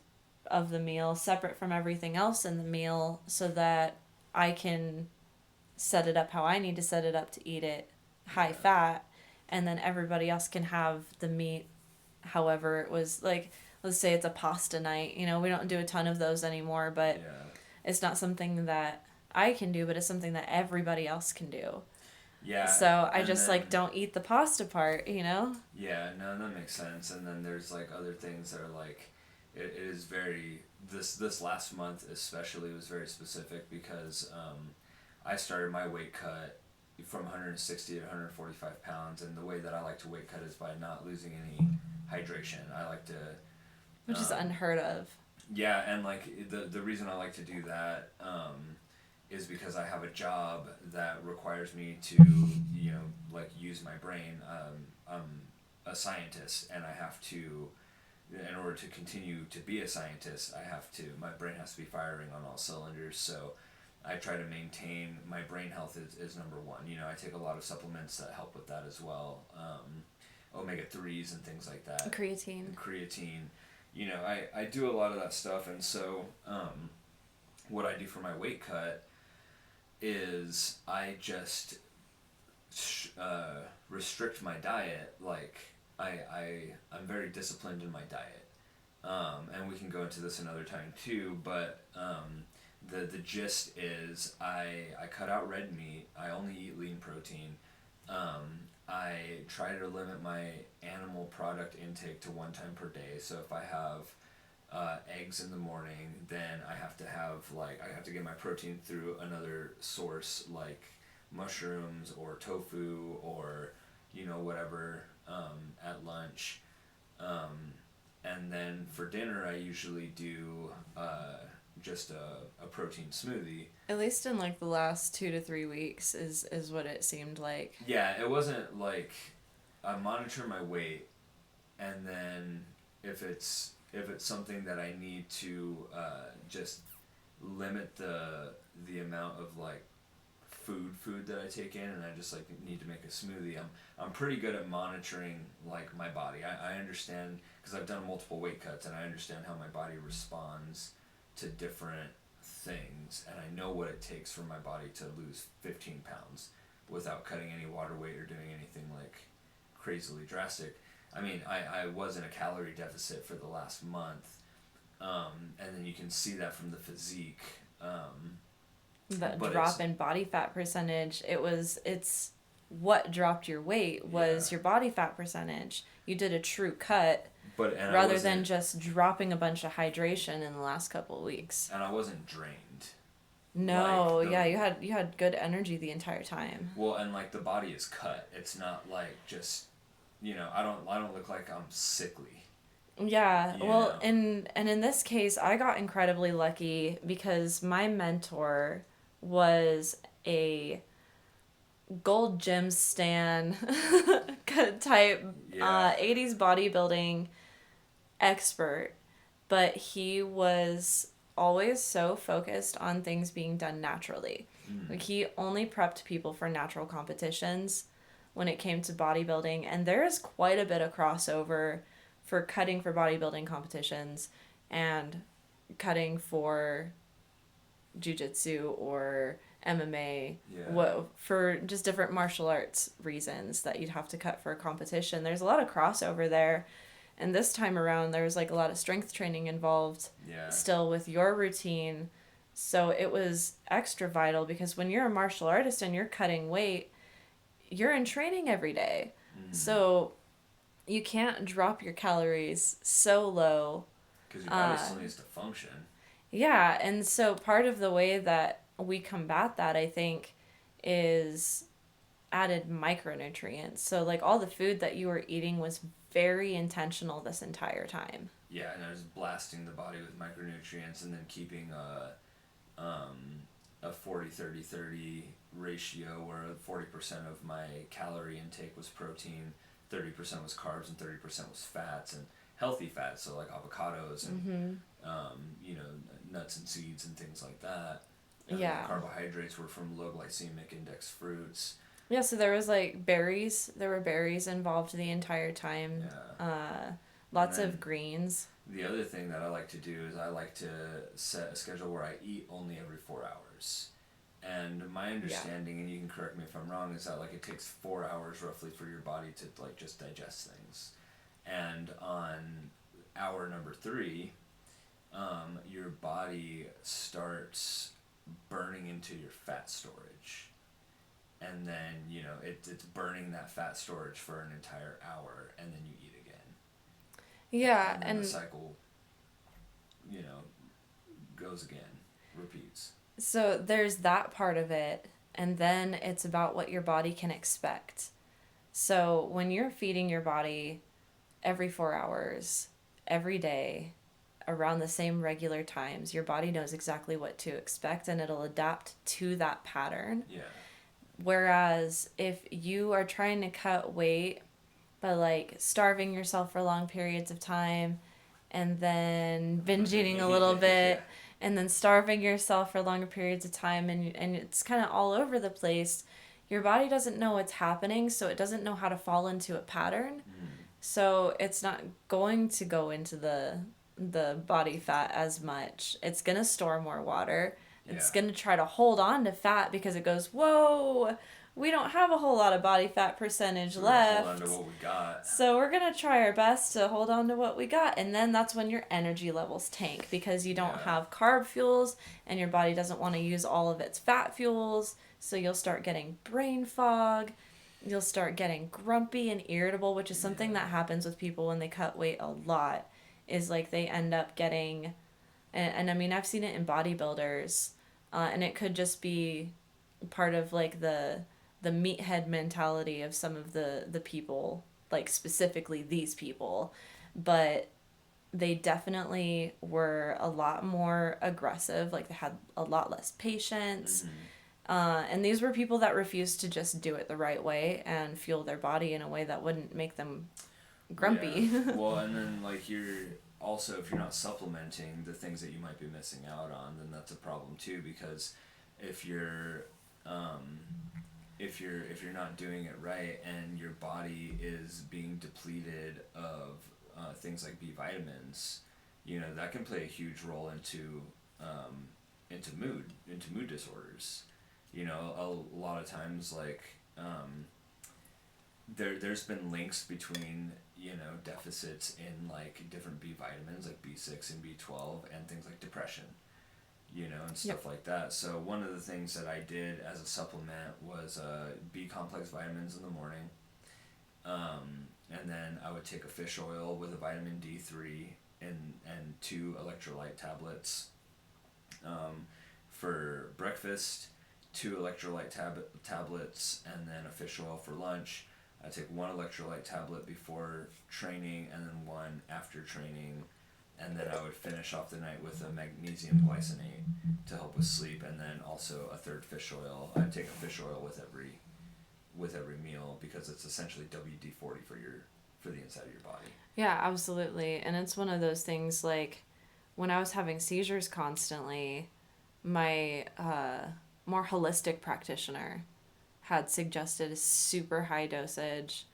of the meal separate from everything else in the meal so that I can set it up how I need to set it up to eat it high Yeah. fat, and then everybody else can have the meat however it was. Like, let's say it's a pasta night, we don't do a ton of those anymore, but Yeah. it's not something that I can do, but it's something that everybody else can do. Yeah. So I And just then like don't eat the pasta part. yeah, no, that makes sense. And then there's like other things that are like, it is very this last month especially was very specific because I started my weight cut from 160 to 145 pounds, and the way that I like to weight cut is by not losing any hydration. I like to Which is um, unheard of. yeah, and like the reason I like to do that is because I have a job that requires me to like use my brain. I'm a scientist, and I have to, in order to continue to be a scientist, my brain has to be firing on all cylinders. So I try to maintain my brain health is number one. I take a lot of supplements that help with that as well. Omega 3s and things like that. Creatine. Creatine. I do a lot of that stuff, and so what I do for my weight cut is I just restrict my diet. Like I'm very disciplined in my diet, and we can go into this another time too. But the gist is I cut out red meat. I only eat lean protein. I try to limit my animal product intake to 1 time per day. So if I have eggs in the morning, then I have to get my protein through another source like mushrooms or tofu or whatever at lunch. And then for dinner, I usually do just a protein smoothie. At least in like the last 2 to 3 weeks is what it seemed like. Yeah, it wasn't like I monitor my weight, and then if it's something that I need to just limit the amount of like food that I take in, and I just like need to make a smoothie. I'm pretty good at monitoring like my body. I understand because I've done multiple weight cuts, and I understand how my body responds to different things, and I know what it takes for my body to lose 15 pounds without cutting any water weight or doing anything like crazily drastic. I mean, I was in a calorie deficit for the last month, and then you can see that from the physique. The But drop in body fat percentage, it's what dropped your weight was yeah, your body fat percentage. You did a true cut and I rather than wasn't just dropping a bunch of hydration in the last couple of weeks. and I wasn't drained. Like No, yeah, you had good energy the entire time. and like the body is cut. It's not like just I don't look like I'm sickly. Yeah, You well, know. and in this case, I got incredibly lucky because my mentor was a gold gym stan type Yeah. 80s bodybuilding expert, but he was always so focused on things being done naturally. Mm. Like he only prepped people for natural competitions when it came to bodybuilding, and there is quite a bit of crossover for cutting for bodybuilding competitions and cutting for jiu-jitsu or MMA, Yeah. for just different martial arts reasons that you'd have to cut for a competition. There's a lot of crossover there. And this time around, there was like a lot of strength training involved Yeah. still with your routine. So it was extra vital because when you're a martial artist and you're cutting weight, you're in training every day. Mm. So you can't drop your calories so low. Because your body Uh, still needs to function. yeah, and so part of the way that we combat that, I think, is added micronutrients. So, like, all the food that you were eating was very intentional this entire time. Yeah, and I was blasting the body with micronutrients, and then keeping a 40-30-30 ratio where 40% of my calorie intake was protein, 30% was carbs, and 30% was fats, and healthy fats, so like avocados and nuts and seeds and things like that. And then Yeah. the carbohydrates were from low glycemic index fruits. Yeah, so there was like berries. There were berries involved the entire time. Yeah. And Lots then of greens. The other thing that I like to do is I like to set a schedule where I eat only every 4 hours. And my Yeah. understanding, and you can correct me if I'm wrong, is that like it takes 4 hours roughly for your body to like just digest things. And on hour number three, your body starts burning into your fat storage. And then, it's burning that fat storage for an entire hour, and then you eat again. Yeah, And then the and cycle, you know, goes again, repeats. so there's that part of it, and then it's about what your body can expect. So when you're feeding your body every 4 hours, every day, around the same regular times, your body knows exactly what to expect and it'll adapt to that pattern. Yeah. Whereas if you are trying to cut weight by like starving yourself for long periods of time and then binge eating a little Yeah. bit and then starving yourself for longer periods of time and it's kind of all over the place, your body doesn't know what's happening, so it doesn't know how to fall into a pattern. Mm. So it's not going to go into the body fat as much. It's going to store more water. It's Yeah. going to try to hold on to fat because it goes, "Whoa, we don't have a whole lot of body fat percentage So we're gonna hold on left. to what we got. So we're going to try our best to hold on to what we got." And then that's when your energy levels tank because you don't Yeah. have carb fuels and your body doesn't want to use all of its fat fuels. So you'll start getting brain fog. You'll start getting grumpy and irritable, which is something Yeah. that happens with people when they cut weight a lot. Is like they end up getting, and I mean, I've seen it in bodybuilders, and it could just be part of like the meathead mentality of some of the people, like specifically these people, but they definitely were a lot more aggressive. Like they had a lot less patience. Mm-hmm. And these were people that refused to just do it the right way and fuel their body in a way that wouldn't make them Yeah. grumpy. Well, and then like you're also, if you're not supplementing the things that you might be missing out on, then that's a problem too. Because if you're um, if you're not doing it right and your body is being depleted of things like B vitamins, that can play a huge role um, into mood disorders. A lot of times like there's been links between deficits in like different B vitamins like B6 and B12 and things like depression, and Yep. stuff like that. So one of the things that I did as a supplement was B complex vitamins in the morning, and then I would take a fish oil with a vitamin D3 and two electrolyte tablets for breakfast, two electrolyte tablets, and then a fish oil for lunch. I take one electrolyte tablet before training and then one after training, and then I would finish off the night with a magnesium glycinate to help with sleep, and then also a third fish oil. I take a fish oil with every meal because it's essentially WD-40 for the inside of your body. Yeah, absolutely. And it's one of those things like when I was having seizures constantly, my more holistic practitioner had suggested a super high dosage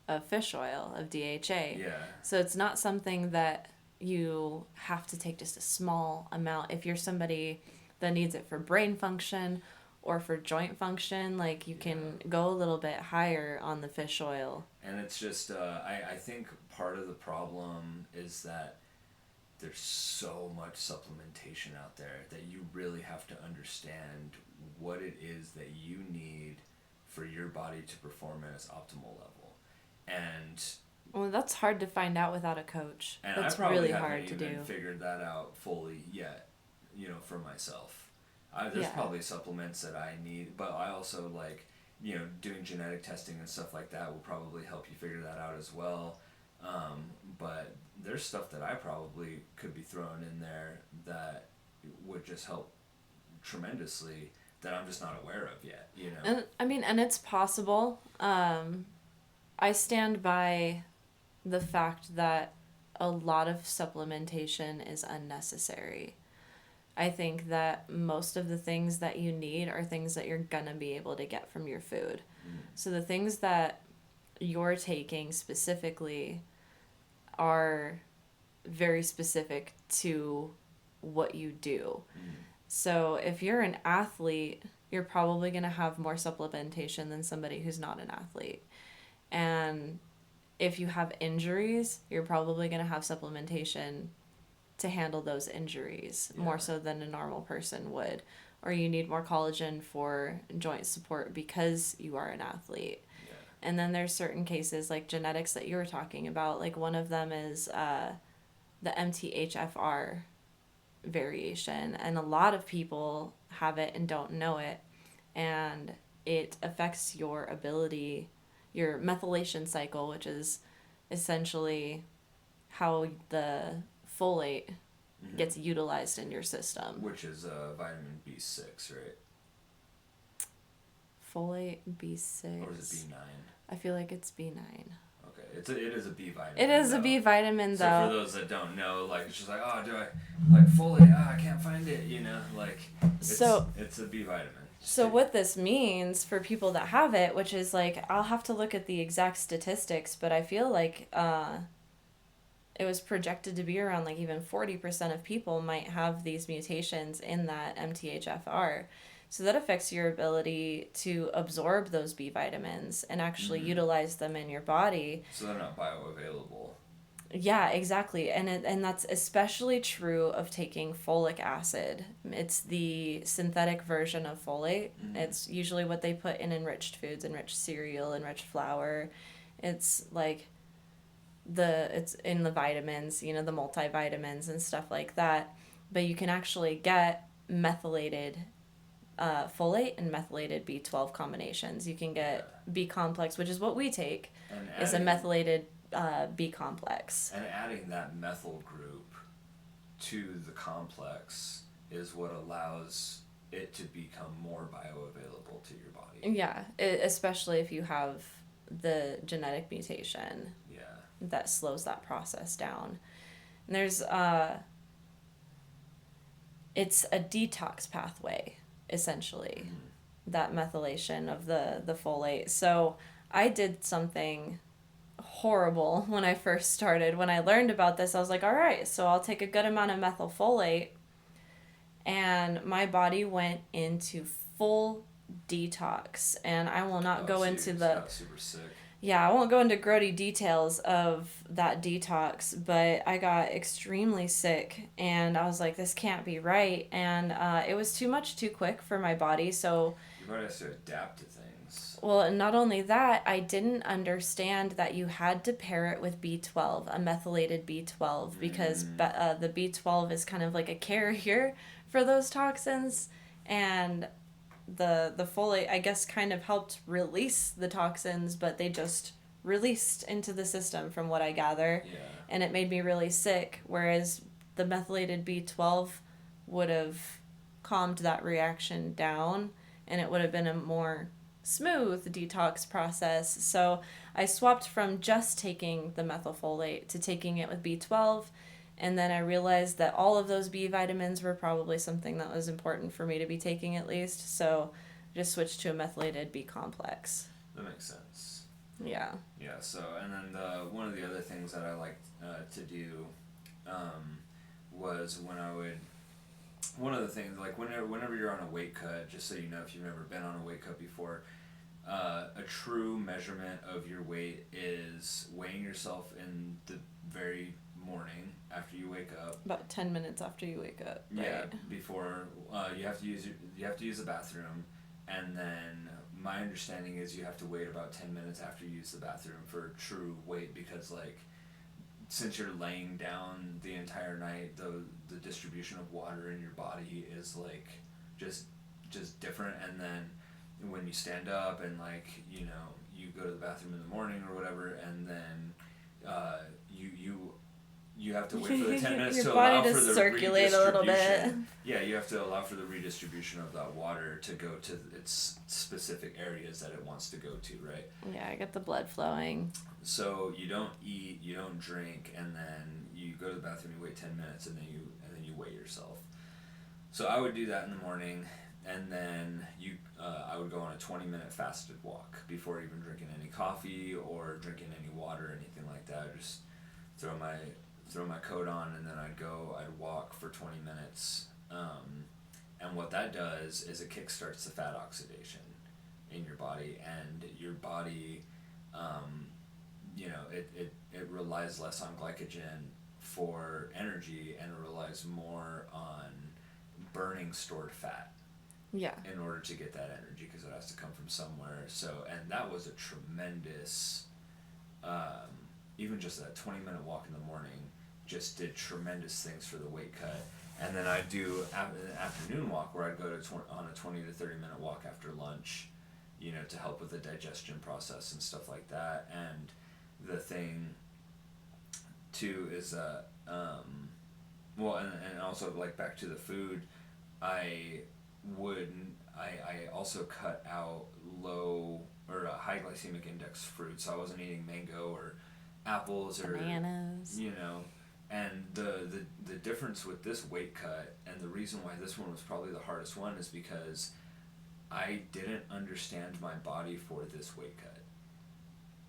of fish oil, of DHA. Yeah. So it's not something that you have to take just a small amount. If you're somebody that needs it for brain function or for joint function, like you can go a little bit higher on the fish oil. And it's just, I think part of the problem is that there's so much supplementation out there that you really have to understand what it is that you need for your body to perform at its optimal level. And Well, that's hard to find out without a coach. and I That's probably really haven't hard to even do. figured that out fully yet, for myself. There's Yeah. probably supplements that I need, but I also like, doing genetic testing and stuff like that will probably help you figure that out as well. But there's stuff that I probably could be throwing in there that would just help tremendously that I'm just not aware of yet. And I mean, and it's possible. I stand by the fact that a lot of supplementation is unnecessary. I think that most of the things that you need are things that you're gonna be able to get from your food. Mm. So the things that you're taking specifically are very specific to what you do. Mm. So if you're an athlete, you're probably going to have more supplementation than somebody who's not an athlete. And if you have injuries, you're probably going to have supplementation to handle those injuries Yeah. more so than a normal person would. Or you need more collagen for joint support because you are an athlete. Yeah. And then there's certain cases like genetics that you were talking about. Like one of them is the MTHFR variation. And a lot of people have it and don't know it. And it affects your ability, your methylation cycle, which is essentially how the folate Mm-hmm. gets utilized in your system. Which is vitamin B6, right? Folate B6. Or is it B9? I feel like it's B9. Okay, it is a B vitamin. It is though. a B vitamin So though. for those that don't know, like it's just like, oh, do I like folate? I can't find it. You know, like it's a B vitamin. So what this means for people that have it, which is like I'll have to look at the exact statistics, but I feel like it was projected to be around like even 40% of people might have these mutations in that MTHFR. So that affects your ability to absorb those B vitamins and actually utilize them in your body. So they're not bioavailable. Yeah, exactly. And that's especially true of taking folic acid. It's the synthetic version of folate. Mm-hmm. It's usually what they put in enriched foods, enriched cereal, enriched flour. It's like it's in the vitamins, the multivitamins and stuff like that. But you can actually get methylated folate and methylated B12 combinations. You can get B complex, which is what we take, is a methylated B complex. And adding that methyl group to the complex is what allows it to become more bioavailable to your body. Yeah, especially if you have the genetic mutation. Yeah. That slows that process down. And there's it's a detox pathway essentially. That methylation of the folate. So I did something horrible when I first started. When I learned about this, I was like, all right, so I'll take a good amount of methylfolate, and my body went into full detox. And I will not go into got super sick. Yeah, I won't go into grody details of that detox, but I got extremely sick, and I was like, this can't be right. And it was too much too quick for my body, so... Your body has to adapt to things. Well, and not only that, I didn't understand that you had to pair it with B12, a methylated B12, because the B12 is kind of like a carrier for those toxins, and... The folate, I guess, kind of helped release the toxins, but they just released into the system from what I gather. Yeah. And it made me really sick, whereas the methylated B12 would have calmed that reaction down, and it would have been a more smooth detox process. So I swapped from just taking the methylfolate to taking it with B12. And then I realized that all of those B vitamins were probably something that was important for me to be taking at least. So I just switched to a methylated B complex. That makes sense. Yeah. Yeah, so, and then one of the other things that I liked to do was one of the things, like whenever you're on a weight cut, just so you know if you've never been on a weight cut before, a true measurement of your weight is weighing yourself in the very morning after you wake up. About 10 minutes after you wake up. Right? Yeah, before you have to use the bathroom, and then my understanding is you have to wait about 10 minutes after you use the bathroom for true weight, because like since you're laying down the entire night, the distribution of water in your body is like just different, and then when you stand up and like you go to the bathroom in the morning or whatever, and then you have to wait for the 10 minutes Your to body allow to for the circulate a little bit. Yeah, you have to allow for the redistribution of that water to go to its specific areas that it wants to go to, right? Yeah, I got the blood flowing. So you don't eat, you don't drink, and then you go to the bathroom, you wait 10 minutes, and then you weigh yourself. So I would do that in the morning, and then I would go on a 20-minute fasted walk before even drinking any coffee or drinking any water or anything like that. Just throw throw my coat on, and then I'd walk for 20 minutes. And what that does is it kickstarts the fat oxidation in your body, and your body, it relies less on glycogen for energy, and it relies more on burning stored fat Yeah. in order to get that energy, because it has to come from somewhere. So, and that was a tremendous, even just that 20-minute walk in the morning just did tremendous things for the weight cut. And then I'd do an afternoon walk where I'd go on a 20 to 30-minute walk after lunch, to help with the digestion process and stuff like that. And the thing too is and also, like, back to the food, I also cut out low or high glycemic index fruits. So I wasn't eating mango or apples or Bananas. And the difference with this weight cut, and the reason why this one was probably the hardest one, is because I didn't understand my body for this weight cut.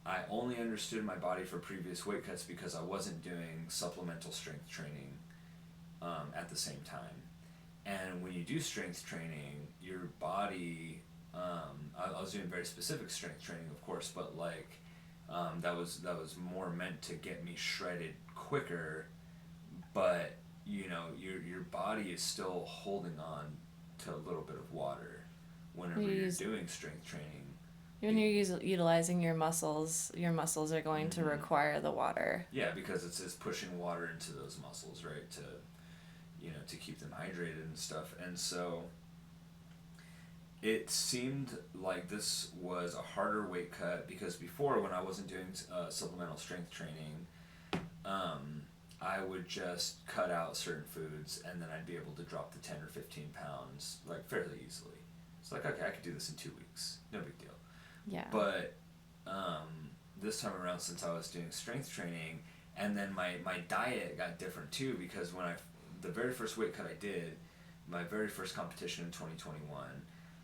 I only understood my body for previous weight cuts because I wasn't doing supplemental strength training at the same time. And when you do strength training, your body, I was doing very specific strength training, of course, but like that was more meant to get me shredded quicker, but your body is still holding on to a little bit of water whenever you're doing strength training. When you're utilizing your muscles are going to require the water. Yeah, because it's pushing water into those muscles, right, to keep them hydrated and stuff. And so it seemed like this was a harder weight cut, because before, when I wasn't doing supplemental strength training, I would just cut out certain foods, and then I'd be able to drop the 10 or 15 pounds like fairly easily. It's like, okay, I could do this in 2 weeks, no big deal. Yeah. But this time around, since I was doing strength training, and then my diet got different too, because when the very first weight cut I did, my very first competition in 2021,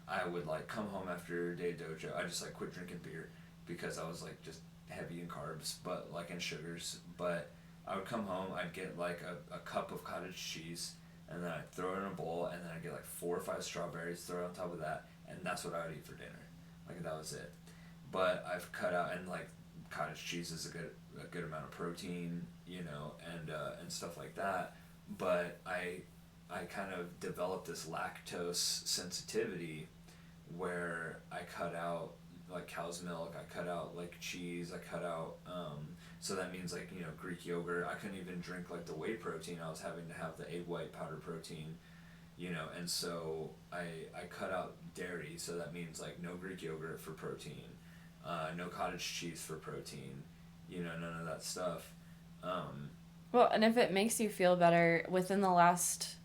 I would like come home after a day of dojo. I just like quit drinking beer because I was like just heavy in carbs, but like in sugars. But I would come home, I'd get like a cup of cottage cheese, and then I'd throw it in a bowl, and then I'd get like 4 or 5 strawberries, throw it on top of that, and that's what I would eat for dinner. Like, that was it. But I've cut out, and like cottage cheese is a good amount of protein, and stuff like that. But I kind of developed this lactose sensitivity where I cut out like cow's milk, I cut out like cheese, I cut out so that means like Greek yogurt. I couldn't even drink like the whey protein. I was having to have the egg white powder protein, and so I cut out dairy. So that means like no Greek yogurt for protein, no cottage cheese for protein, none of that stuff. Well, and if it makes you feel better, within the last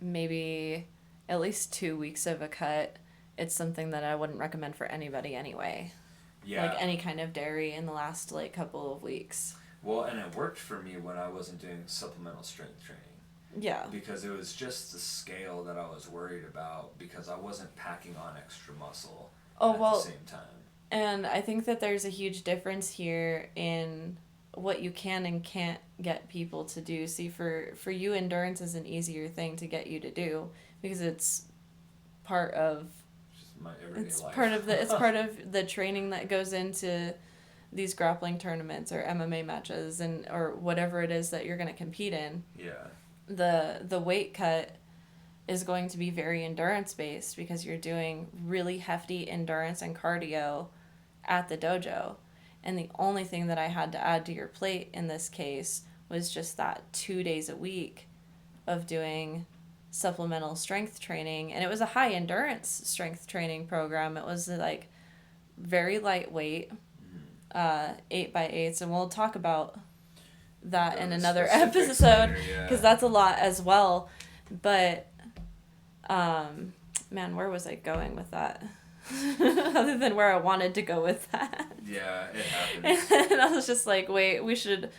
maybe at least 2 weeks of a cut, it's something that I wouldn't recommend for anybody anyway. Yeah. Like any kind of dairy in the last like couple of weeks. Well, and it worked for me when I wasn't doing supplemental strength training. Yeah. Because it was just the scale that I was worried about, because I wasn't packing on extra muscle at the same time. And I think that there's a huge difference here in what you can and can't get people to do. See, for you, endurance is an easier thing to get you to do because it's part of my everyday life. It's part of the training that goes into these grappling tournaments or MMA matches or whatever it is that you're going to compete in. Yeah. The weight cut is going to be very endurance based because you're doing really hefty endurance and cardio at the dojo. And the only thing that I had to add to your plate in this case was just that 2 days a week of doing supplemental strength training. And it was a high endurance strength training program. It was like very lightweight, 8x8s. And we'll talk about that in another episode because that's a lot as well. But, man, where was I going with that? Other than where I wanted to go with that. Yeah, it happens. And I was just like, wait, we should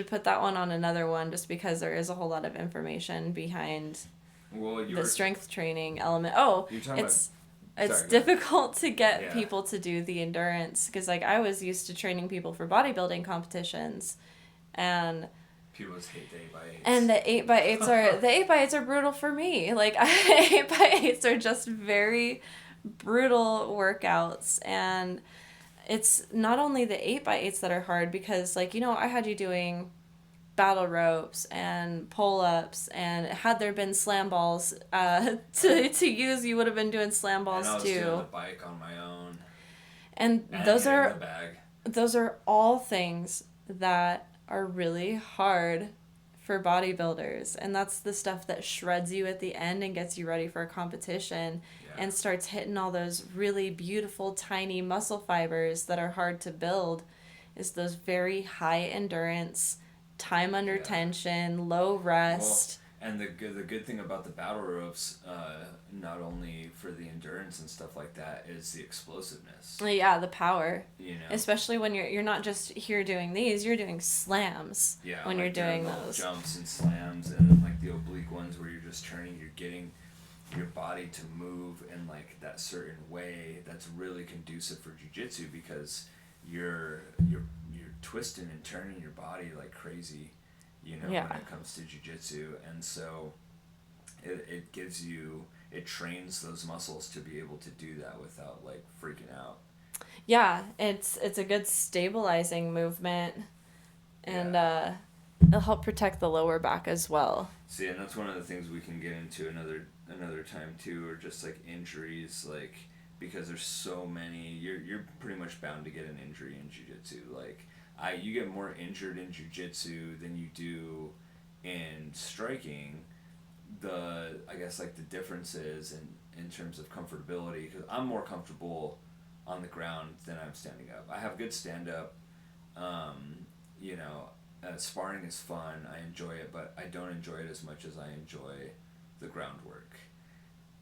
put that one on another one just because there is a whole lot of information behind the strength training element. Oh, it's difficult to get people to do the endurance because like I was used to training people for bodybuilding competitions, and People just hate the 8x8s. And the 8x8s are brutal for me. Like 8x8s are just very brutal workouts, and it's not only the 8x8s that are hard because, like, I had you doing battle ropes and pull-ups, and had there been slam balls to use, you would have been doing slam balls and I was too. doing the bike on my own. And And those hitting are the bag. those are all things that are really hard for bodybuilders, and that's the stuff that shreds you at the end and gets you ready for a competition, Yeah. and starts hitting all those really beautiful tiny muscle fibers that are hard to build, is those very high endurance, time under Yeah. tension, low rest. And the good thing about the battle ropes, not only for the endurance and stuff like that, is the explosiveness. Yeah, the power. You know. Especially when you're not just here doing these, you're doing slams. Yeah. When like you're doing little those jumps and slams, and then like the oblique ones where you're just turning, you're getting your body to move in like that certain way that's really conducive for jiu-jitsu, because you're twisting and turning your body like crazy. Yeah. When it comes to jiu-jitsu, and so it gives you, it trains those muscles to be able to do that without like freaking out. Yeah, it's a good stabilizing movement, and it'll help protect the lower back as well. See, and that's one of the things we can get into another time too, or just like injuries, like, because there's so many, you're pretty much bound to get an injury in jiu-jitsu. Like, you get more injured in jiu-jitsu than you do in striking. I guess like the difference is in terms of comfortability, because I'm more comfortable on the ground than I'm standing up. I have good stand up. Sparring is fun. I enjoy it, but I don't enjoy it as much as I enjoy the groundwork.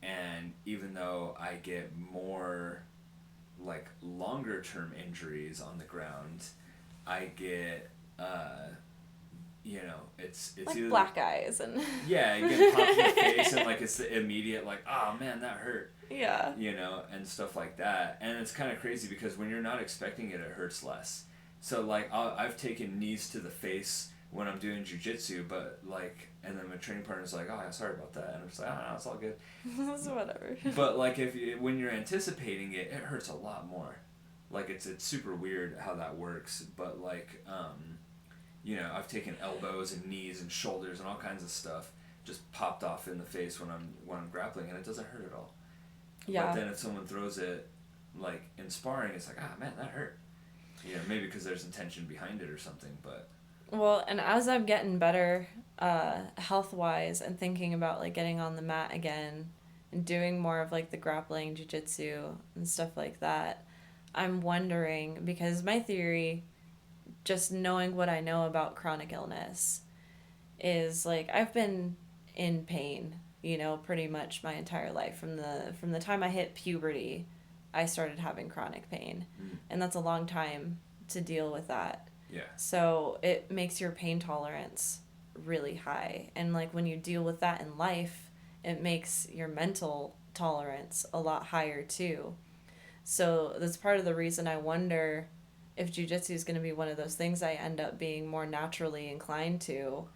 And even though I get more like longer term injuries on the ground, I get it's Like either black eyes and yeah, you get popped in the face, and like it's the immediate like, oh man, that hurt. Yeah. And stuff like that. And it's kind of crazy because when you're not expecting it, it hurts less. So like I've taken knees to the face when I'm doing jiu-jitsu, but like, and then my training partner's like, oh yeah, sorry about that, and I'm just like, oh no, it's all good. So whatever. But like when you're anticipating it, it hurts a lot more. Like it's super weird how that works, but like I've taken elbows and knees and shoulders and all kinds of stuff just popped off in the face when I'm grappling, and it doesn't hurt at all. Yeah. But then if someone throws it like in sparring, it's like, ah man, that hurt. Maybe because there's intention behind it or something, but. Well, and as I'm getting better, health-wise, and thinking about like getting on the mat again and doing more of like the grappling, jiu-jitsu and stuff like that, I'm wondering, because my theory, just knowing what I know about chronic illness, is like I've been in pain, pretty much my entire life. From the time I hit puberty, I started having chronic pain. And that's a long time to deal with that. Yeah. So it makes your pain tolerance really high. And like when you deal with that in life, it makes your mental tolerance a lot higher too. So that's part of the reason I wonder if jiu-jitsu is going to be one of those things I end up being more naturally inclined to.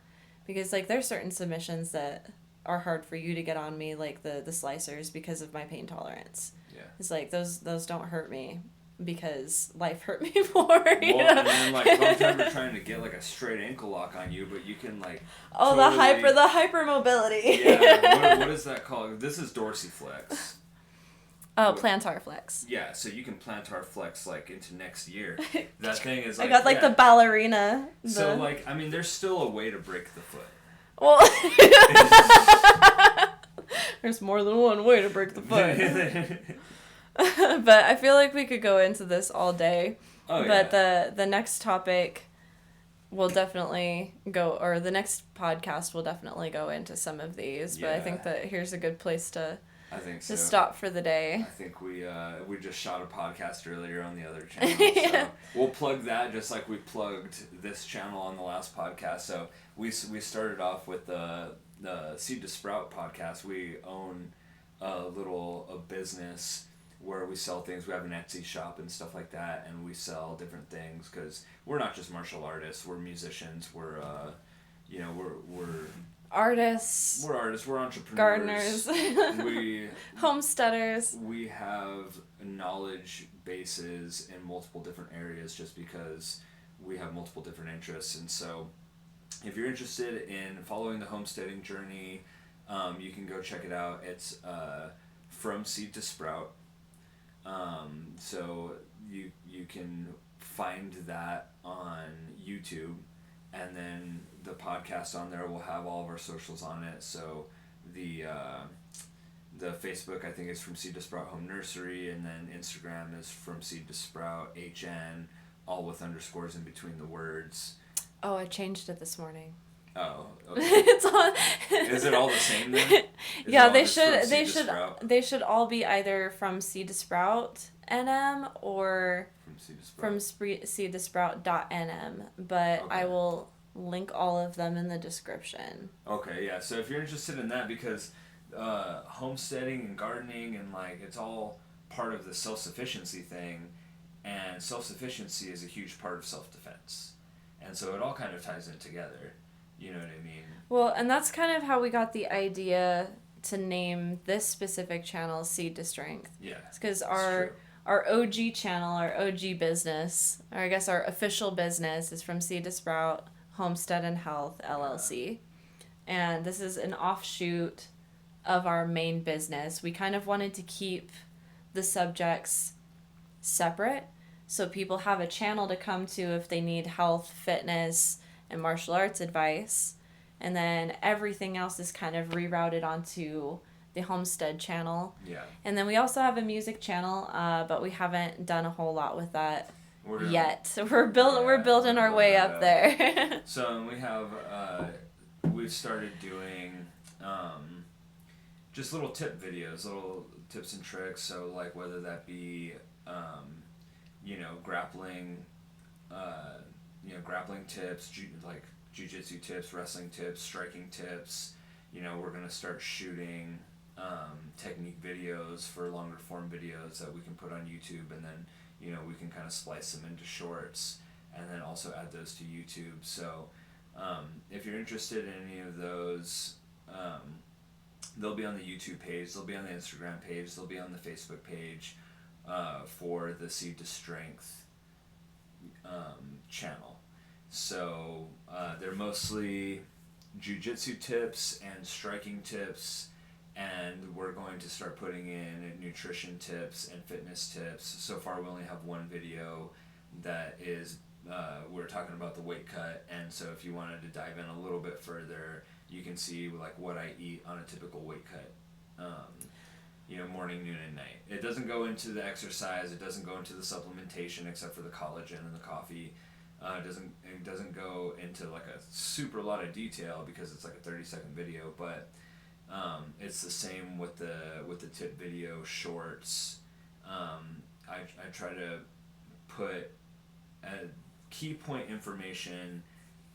Because like there's certain submissions that are hard for you to get on me, like the slicers, because of my pain tolerance. Yeah. It's like those don't hurt me because life hurt me more. And then like sometimes we're trying to get like a straight ankle lock on you, but you can like. Oh, totally... the hypermobility. Yeah. What is that called? This is dorsiflex. Oh, plantar flex. Yeah, so you can plantar flex like into next year. That thing is like. I got like the ballerina. So like, I mean, there's still a way to break the foot. Well, there's more than one way to break the foot. But I feel like we could go into this all day. Oh, but yeah. the next topic will definitely go, or the next podcast will definitely go into some of these. But I think that here's a good place to stop for the day. I think we just shot a podcast earlier on the other channel. So we'll plug that just like we plugged this channel on the last podcast. So we started off with the Seed to Sprout podcast. We own a business where we sell things. We have an Etsy shop and stuff like that, and we sell different things because we're not just martial artists. We're musicians. We're you know, Artists, we're artists, we're entrepreneurs. gardeners, we homesteaders. we have knowledge bases in multiple different areas just because we have multiple different interests. And so if you're interested in following the homesteading journey, you can go check it out. It's From Seed to Sprout. So you can find that on YouTube, and then the podcast on there will have all of our socials on it. So the the Facebook, I think, is From Seed to Sprout Home Nursery, and then Instagram is From Seed to Sprout HN, all with underscores in between the words. Oh, I changed it this morning. Oh, okay. It's on. Is it all the same then? Yeah, they should all be either From Seed to Sprout NM or From Seed to Sprout. from Seed to Sprout .nm, but Okay. I will link all of them in the description. Okay, yeah. So if you're interested in that, because homesteading and gardening and like it's all part of the self-sufficiency thing, and self-sufficiency is a huge part of self-defense, and so it all kind of ties in together. You know what I mean? Well, and that's kind of how we got the idea to name this specific channel Seed to Strength. Yeah. Because true. our OG channel, our OG business, or I guess our official business is From Seed to Sprout Homestead and Health LLC. And this is an offshoot of our main business. We kind of wanted to keep the subjects separate so people have a channel to come to if they need health, fitness, and martial arts advice. And then everything else is kind of rerouted onto the Homestead channel. Yeah. And then we also have a music channel, but we haven't done a whole lot with that yet. We're building our way up there. So we have we've started doing just little tip videos, little tips and tricks. So like whether that be grappling, grappling tips, like jiu-jitsu tips, wrestling tips, striking tips. We're gonna start shooting technique videos for longer form videos that we can put on YouTube, and then we can kind of splice them into shorts, and then also add those to YouTube. So if you're interested in any of those, they'll be on the YouTube page, they'll be on the Instagram page, they'll be on the Facebook page for the Seed to Strength channel. So they're mostly jiu-jitsu tips and striking tips, and we're going to start putting in nutrition tips and fitness tips. So far we only have one video that is we're talking about the weight cut, and so if you wanted to dive in a little bit further, you can see like what I eat on a typical weight cut. Morning, noon, and night. It doesn't go into the exercise. It doesn't go into the supplementation except for the collagen and the coffee. It doesn't go into like a super lot of detail because it's like a 30-second video, but it's the same with the tip video shorts. I try to put key point information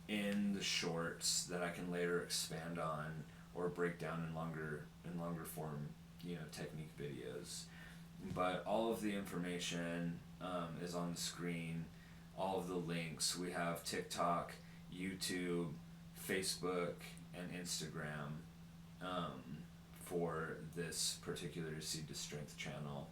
in the shorts that I can later expand on or break down in longer form, technique videos. But all of the information is on the screen. All of the links. We have TikTok, YouTube, Facebook, and Instagram for this particular Seed to Strength channel.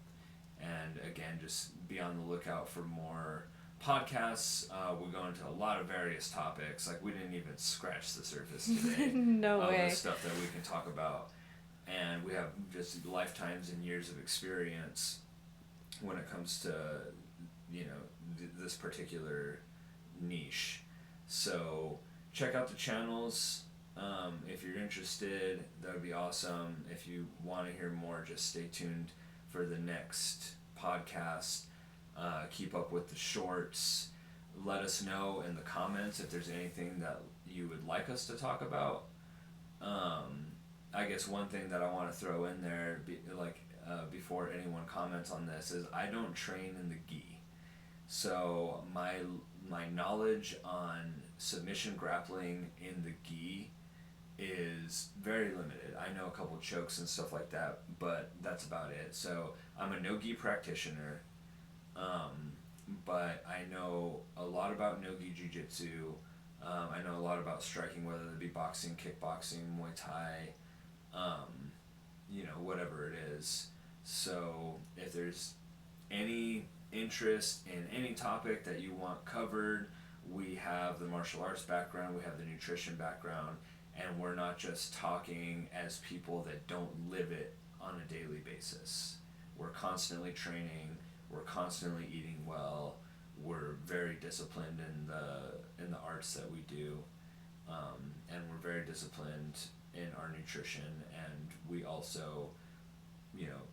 And again, just be on the lookout for more podcasts. We go into a lot of various topics. Like we didn't even scratch the surface today. No way. Of the stuff that we can talk about. And we have just lifetimes and years of experience when it comes to this particular niche. So check out the channels if you're interested. That would be awesome. If you want to hear more, just stay tuned for the next podcast. Keep up with the shorts. Let us know in the comments if there's anything that you would like us to talk about. I guess one thing that I want to throw in there, before anyone comments on this, is I don't train in the gi. So my knowledge on submission grappling in the gi is very limited. I know a couple chokes and stuff like that, but that's about it. So I'm a no-gi practitioner, but I know a lot about no-gi jiu-jitsu. I know a lot about striking, whether it be boxing, kickboxing, Muay Thai, whatever it is. So if there's any interest in any topic that you want covered, we have the martial arts background, we have the nutrition background, and we're not just talking as people that don't live it on a daily basis. We're constantly training, we're constantly eating well, we're very disciplined in the arts that we do, and we're very disciplined in our nutrition, and we also,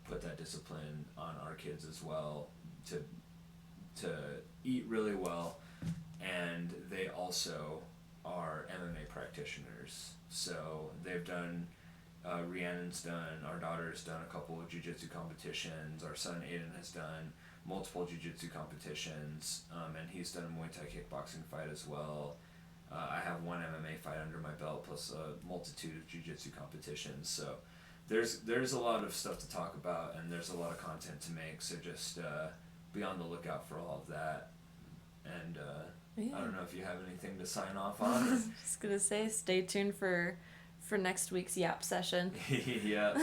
put that discipline on our kids as well to eat really well, and they also are MMA practitioners. So they've done, Rhiannon's done, our daughter's done a couple of jiu-jitsu competitions, our son Aiden has done multiple jiu-jitsu competitions, and he's done a Muay Thai kickboxing fight as well. I have one MMA fight under my belt plus a multitude of jiu-jitsu competitions. So there's a lot of stuff to talk about, and there's a lot of content to make. So just be on the lookout for all of that. And Yeah. I don't know if you have anything to sign off on. Just gonna say, stay tuned for next week's yap session. Yeah.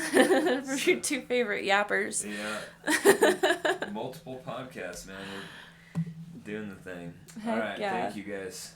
For your two favorite yappers. Yeah. Multiple podcasts, man. We're doing the thing. Heck All right. yeah. Thank you guys.